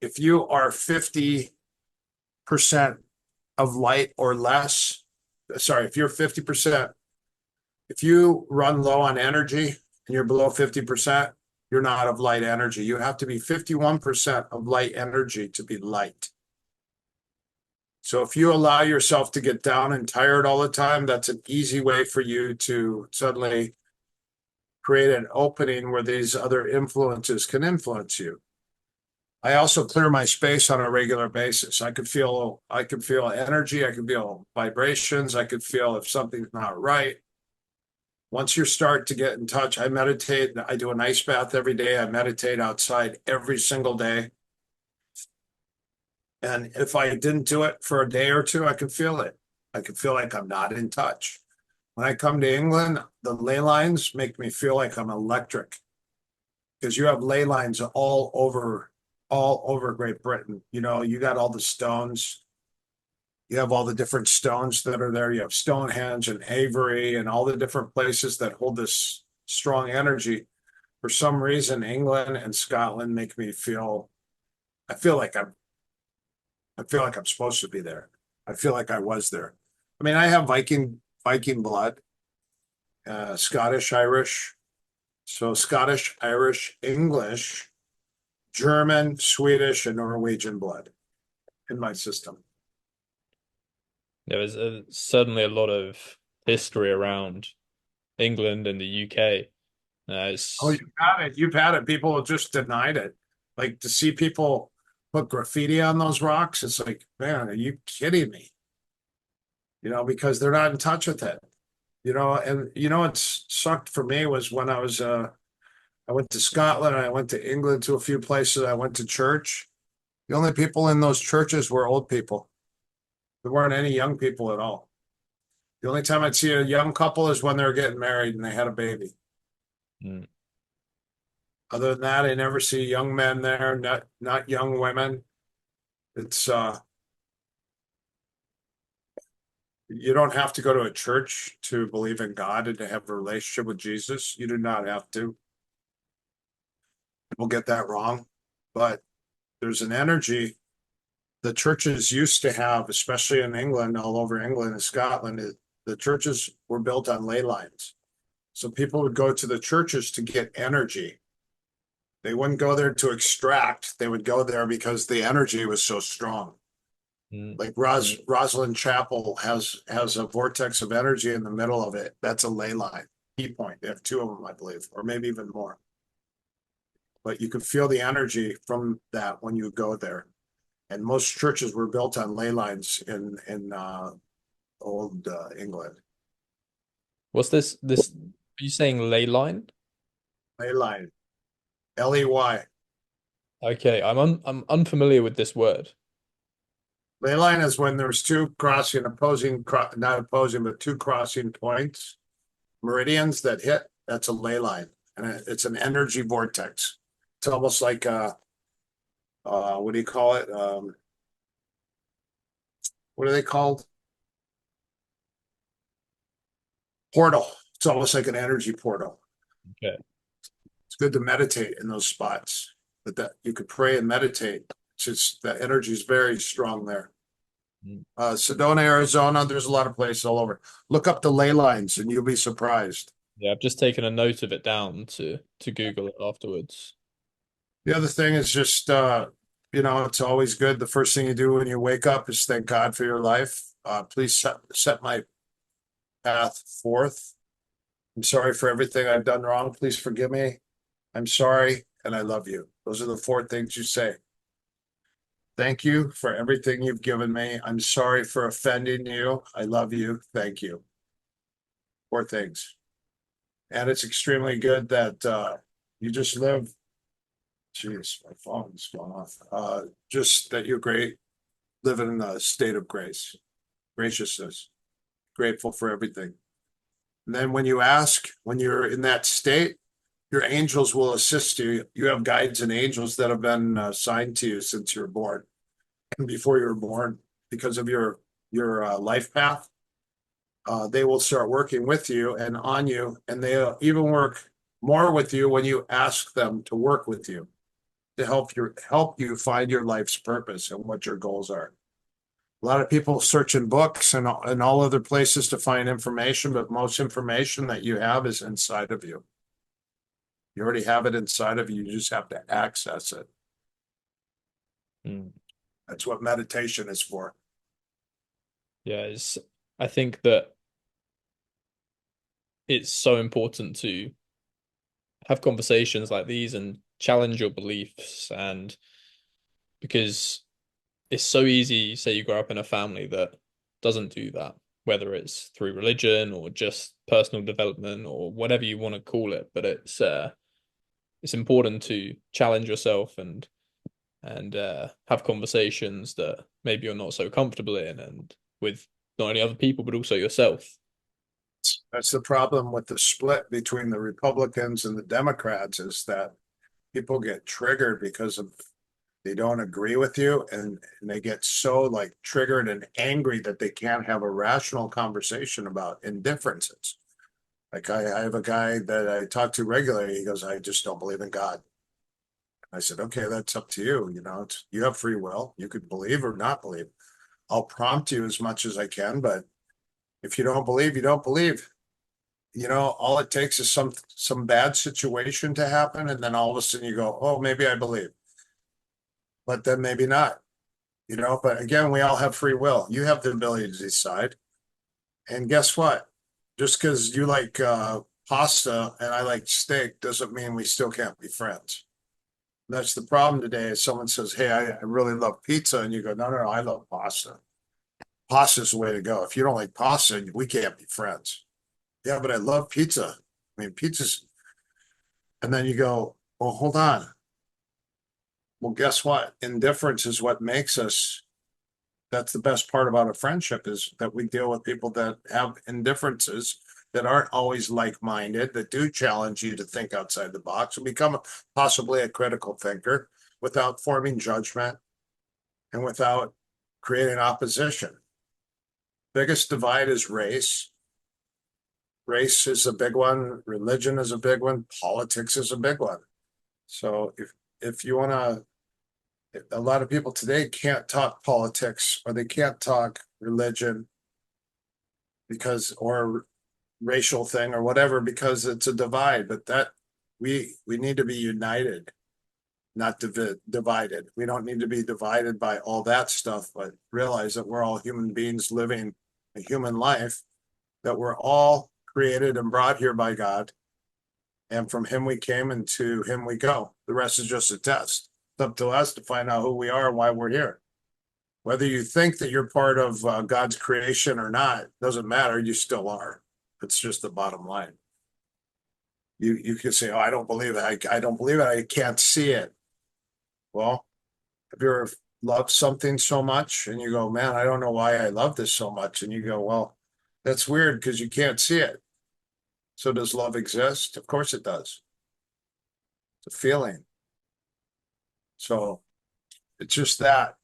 if you are 50% of light or less, sorry, if you're 50%, if you run low on energy and you're below 50%, you're not of light energy. You have to be 51% of light energy to be light. So if you allow yourself to get down and tired all the time, that's an easy way for you to suddenly create an opening where these other influences can influence you. I also clear my space on a regular basis. I could feel energy, I could feel vibrations, I could feel if something's not right. Once you start to get in touch, I meditate. I do an ice bath every day. I meditate outside every single day. And if I didn't do it for a day or two, I could feel it. I could feel like I'm not in touch. When I come to England, the ley lines make me feel like I'm electric because you have ley lines all over Great Britain. You know, you got all the stones. You have all the different stones that are there. You have Stonehenge and Avery and all the different places that hold this strong energy. For some reason, England and Scotland make me feel, I feel like I'm supposed to be there. I feel like I was there. I mean, I have Viking blood, Scottish, Irish. So Scottish, Irish, English, German, Swedish, and Norwegian blood in my system. There was certainly a lot of history around England and the UK. Oh, you've had it. You've had it. People have just denied it. Like to see people put graffiti on those rocks, it's like, man, are you kidding me? You know, because they're not in touch with it. You know, and you know what sucked for me was when I went to Scotland, I went to England to a few places, I went to church. The only people in those churches were old people. There weren't any young people at all. The only time I'd see a young couple is when they were getting married and they had a baby. Mm. Other than that, I never see young men there, not young women. It's you don't have to go to a church to believe in God and to have a relationship with Jesus. You do not have to. People get that wrong, but there's an energy the churches used to have, especially in England, all over England and Scotland. The churches were built on ley lines. So people would go to the churches to get energy. They wouldn't go there to extract. They would go there because the energy was so strong. Mm. Like Rosalind Chapel has a vortex of energy in the middle of it. That's a ley line, key point. They have two of them, I believe, or maybe even more. But you could feel the energy from that when you go there. And most churches were built on ley lines in old England. What's this? Are you saying ley line? Ley line, Ley. Okay, I'm unfamiliar with this word. Ley line is when there's two crossing not opposing, but two crossing points, meridians that hit. That's a ley line, and it's an energy vortex. It's almost like what do you call it? What are they called? Portal. It's almost like an energy portal. Okay. It's good to meditate in those spots, but that you could pray and meditate. It's just the energy is very strong there. Mm. Sedona, Arizona, there's a lot of places all over. Look up the ley lines and you'll be surprised. Yeah, I've just taken a note of it down to Google it afterwards. The other thing is just, it's always good. The first thing you do when you wake up is thank God for your life. Please set my path forth. I'm sorry for everything I've done wrong. Please forgive me. I'm sorry and I love you. Those are the 4 things you say. Thank you for everything you've given me. I'm sorry for offending you. I love you. Thank you. 4 things. And it's extremely good that you just live. Jeez, my phone's going off. Just that you're great, living in a state of grace, graciousness, grateful for everything. And then when you ask, when you're in that state, your angels will assist you. You have guides and angels that have been assigned to you since you were born and before you were born because of your life path. They will start working with you and on you, and they'll even work more with you when you ask them to work with you to help you find your life's purpose and what your goals are. A lot of people search in books and all other places to find information, but most information that you have is inside of you. You already have it inside of you. You just have to access it. Mm. That's what meditation is for. Yeah, I think that it's so important to have conversations like these and challenge your beliefs, and because it's so easy, say you grow up in a family that doesn't do that, whether it's through religion or just personal development or whatever you want to call it, but it's important to challenge yourself and have conversations that maybe you're not so comfortable in, and with not only other people but also yourself. That's the problem with the split between the Republicans and the Democrats is that people get triggered because of they don't agree with you and they get so like triggered and angry that they can't have a rational conversation about indifferences. Like I have a guy that I talk to regularly. He goes, I just don't believe in God. I said, okay, that's up to you. You have free will. You could believe or not believe. I'll prompt you as much as I can, but if you don't believe, you don't believe. All it takes is some bad situation to happen, and then all of a sudden you go, oh, maybe I believe. But then maybe not. But again, we all have free will. You have the ability to decide. And guess what? Just because you like pasta and I like steak doesn't mean we still can't be friends. That's the problem today. Is someone says, hey, I really love pizza. And you go, no, I love pasta. Pasta is the way to go. If you don't like pasta, we can't be friends. Yeah, but I love pizza. I mean, pizza's. And then you go, well, hold on. Well, guess what? Indifference is what makes us. That's the best part about a friendship is that we deal with people that have indifferences that aren't always like-minded, that do challenge you to think outside the box and become possibly a critical thinker without forming judgment and without creating opposition. Biggest divide is race. Race is a big one. Religion is a big one. Politics is a big one. So if you want to, a lot of people today can't talk politics or they can't talk religion or racial thing or whatever because it's a divide. But that we need to be united, not divided. We don't need to be divided by all that stuff, but realize that we're all human beings living a human life, that we're all created and brought here by God. And from him we came and to him we go. The rest is just a test. It's up to us to find out who we are and why we're here. Whether you think that you're part of God's creation or not, doesn't matter. You still are. It's just the bottom line. You can say, oh, I don't believe it. I don't believe it. I can't see it. Well, have you ever loved something so much and you go, man, I don't know why I love this so much. And you go, well, that's weird because you can't see it. So does love exist? Of course it does. It's a feeling. So It's just that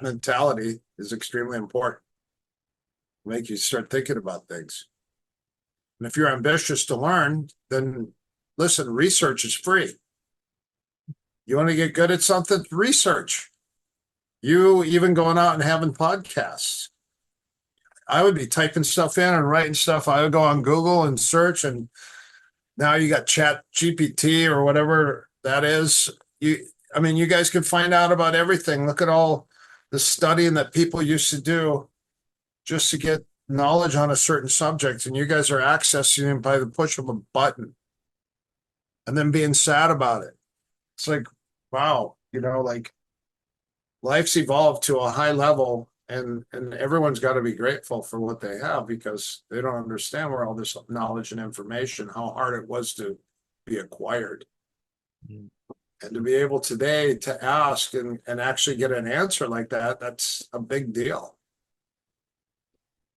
mentality is extremely important. Make you start thinking about things. And if you're ambitious to learn, then listen, research is free. You want to get good at something? Research. You even going out and having podcasts. I would be typing stuff in and writing stuff. I would go on Google and search, and now you got Chat GPT or whatever that is. I mean, you guys can find out about everything. Look at all the studying that people used to do just to get knowledge on a certain subject, and you guys are accessing it by the push of a button and then being sad about it. It's like, wow, like life's evolved to a high level, and everyone's got to be grateful for what they have, because they don't understand where all this knowledge and information, how hard it was to be acquired. Mm. And to be able today to ask and actually get an answer like that, that's a big deal.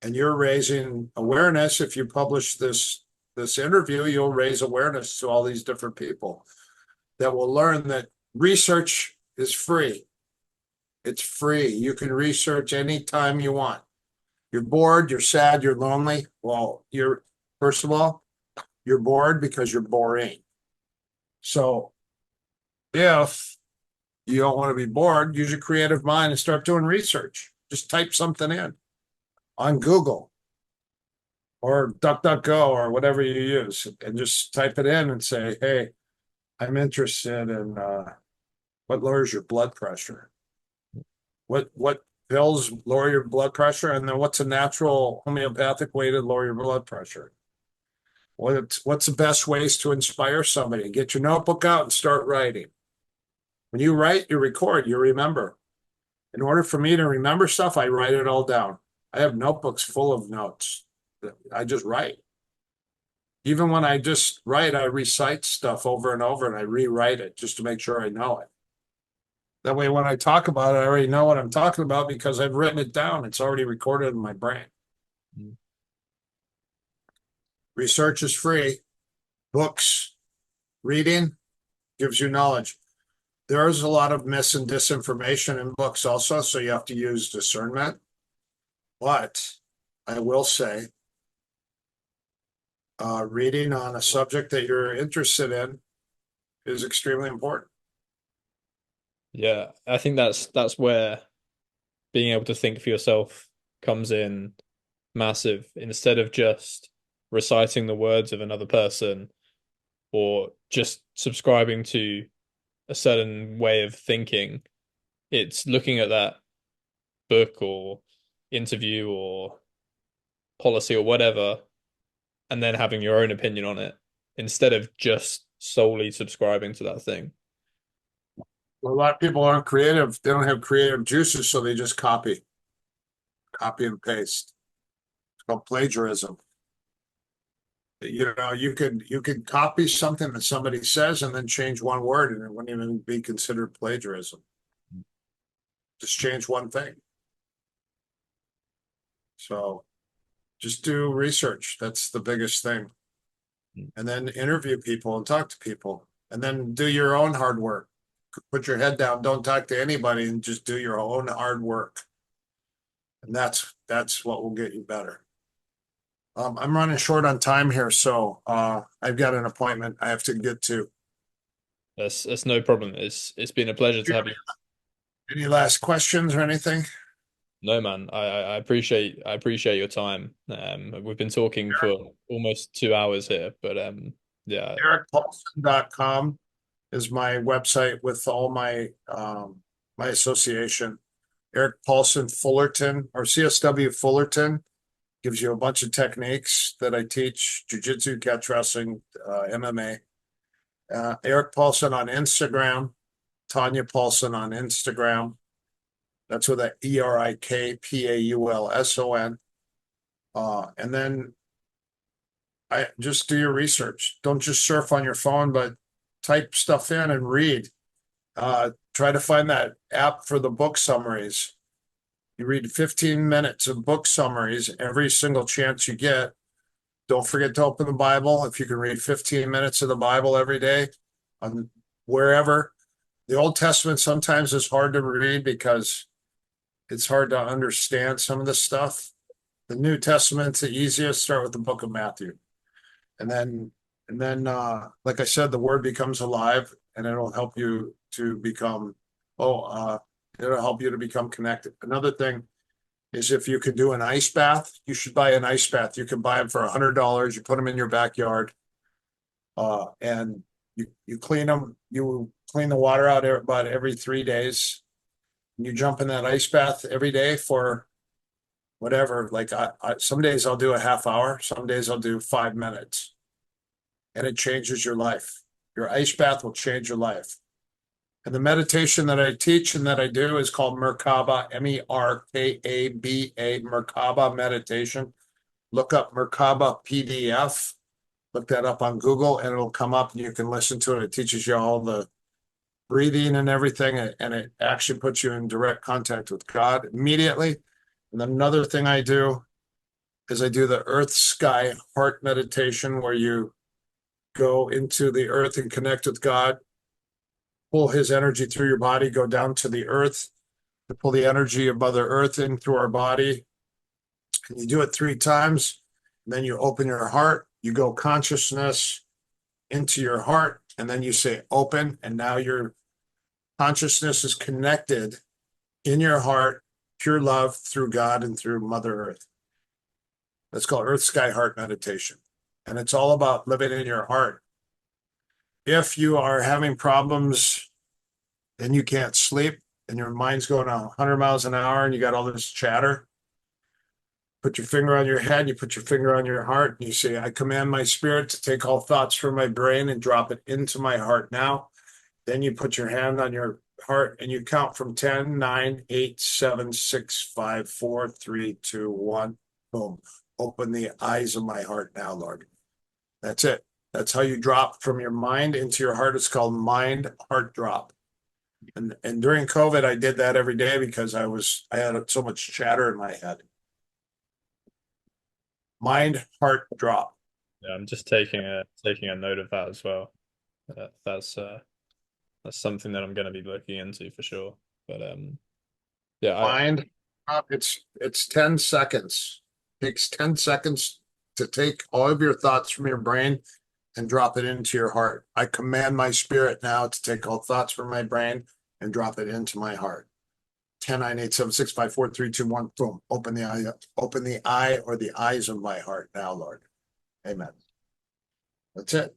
And you're raising awareness. If you publish this interview, you'll raise awareness to all these different people that will learn that research is free. It's free. You can research anytime you want. You're bored, you're sad, you're lonely. Well, first of all, you're bored because you're boring. So if you don't want to be bored, use your creative mind and start doing research. Just type something in on Google or DuckDuckGo or whatever you use, and just type it in and say, hey, I'm interested in what lowers your blood pressure. What pills lower your blood pressure, and then what's a natural homeopathic way to lower your blood pressure? What's the best ways to inspire somebody? Get your notebook out and start writing. When you write, you record, you remember. In order for me to remember stuff, I write it all down. I have notebooks full of notes. I just write. Even when I just write, I recite stuff over and over, and I rewrite it just to make sure I know it. That way, when I talk about it, I already know what I'm talking about because I've written it down. It's already recorded in my brain. Mm. Research is free. Books, reading gives you knowledge. There is a lot of mis and disinformation in books also, so you have to use discernment. But I will say, reading on a subject that you're interested in is extremely important. Yeah, I think that's where being able to think for yourself comes in massive. Instead of just reciting the words of another person or just subscribing to a certain way of thinking, it's looking at that book or interview or policy or whatever, and then having your own opinion on it instead of just solely subscribing to that thing. A lot of people aren't creative. They don't have creative juices, so they just copy and paste. It's called plagiarism. You could copy something that somebody says and then change one word, and it wouldn't even be considered plagiarism. Just change one thing. So just do research. That's the biggest thing. And then interview people and talk to people, and then do your own hard work. Put your head down. Don't talk to anybody, and just do your own hard work. And that's what will get you better. I'm running short on time here, so I've got an appointment I have to get to. That's no problem. It's been a pleasure to have you. Any last questions or anything? No, man. I appreciate your time. We've been talking for almost 2 hours here, but yeah. ErikPaulson.com is my website with all my my association. Erik Paulson Fullerton, or CSW Fullerton, gives you a bunch of techniques that I teach: jiu-jitsu, catch wrestling, MMA. Erik Paulson on Instagram, Tanya Paulson on Instagram. That's with a ErikPaulson. And then I just do your research. Don't just surf on your phone, but type stuff in and read. Try to find that app for the book summaries. You read 15 minutes of book summaries every single chance you get. Don't forget to open the Bible. If you can read 15 minutes of the Bible every day on wherever, the Old Testament sometimes is hard to read because it's hard to understand some of the stuff. The New Testament's the easiest. Start with the book of Matthew. And then, like I said, the word becomes alive and it'll help you to become, it'll help you to become connected. Another thing is if you can do an ice bath, you should buy an ice bath. You can buy them for $100. You put them in your backyard. And you clean them, you clean the water out about every 3 days. You jump in that ice bath every day for whatever. Like some days I'll do a half hour, some days I'll do 5 minutes. And it changes your life. Your ice bath will change your life. And the meditation that I teach and that I do is called Merkaba, Merkaba, Merkaba meditation. Look up Merkaba PDF. Look that up on Google and it'll come up and you can listen to it. It teaches you all the breathing and everything, and it actually puts you in direct contact with God immediately. And then another thing I do is I do the earth, sky, heart meditation where you go into the earth and connect with God, pull his energy through your body, go down to the earth to pull the energy of Mother Earth in through our body. And you do it 3 times. And then you open your heart, you go consciousness into your heart, and then you say open, and now your consciousness is connected in your heart, pure love through God and through Mother Earth. That's called Earth, Sky, Heart meditation. And it's all about living in your heart. If you are having problems and you can't sleep and your mind's going 100 miles an hour and you got all this chatter, put your finger on your head, you put your finger on your heart, and you say, I command my spirit to take all thoughts from my brain and drop it into my heart now. Then you put your hand on your heart and you count from 10, 9, 8, 7, 6, 5, 4, 3, 2, 1. Boom. Open the eyes of my heart now, Lord. That's it. That's how you drop from your mind into your heart. It's called mind heart drop. And during COVID, I did that every day because I had so much chatter in my head. Mind heart drop. Yeah, I'm just taking a note of that as well. That's something that I'm going to be looking into for sure. But yeah, Mind drop. It's 10 seconds. It takes 10 seconds to take all of your thoughts from your brain and drop it into your heart. I command my spirit now to take all thoughts from my brain and drop it into my heart. 10, 9, 8, 7, 6, 5, 4, 3, 2, 1. Boom. Open the eye or the eyes of my heart now, Lord. Amen. That's it.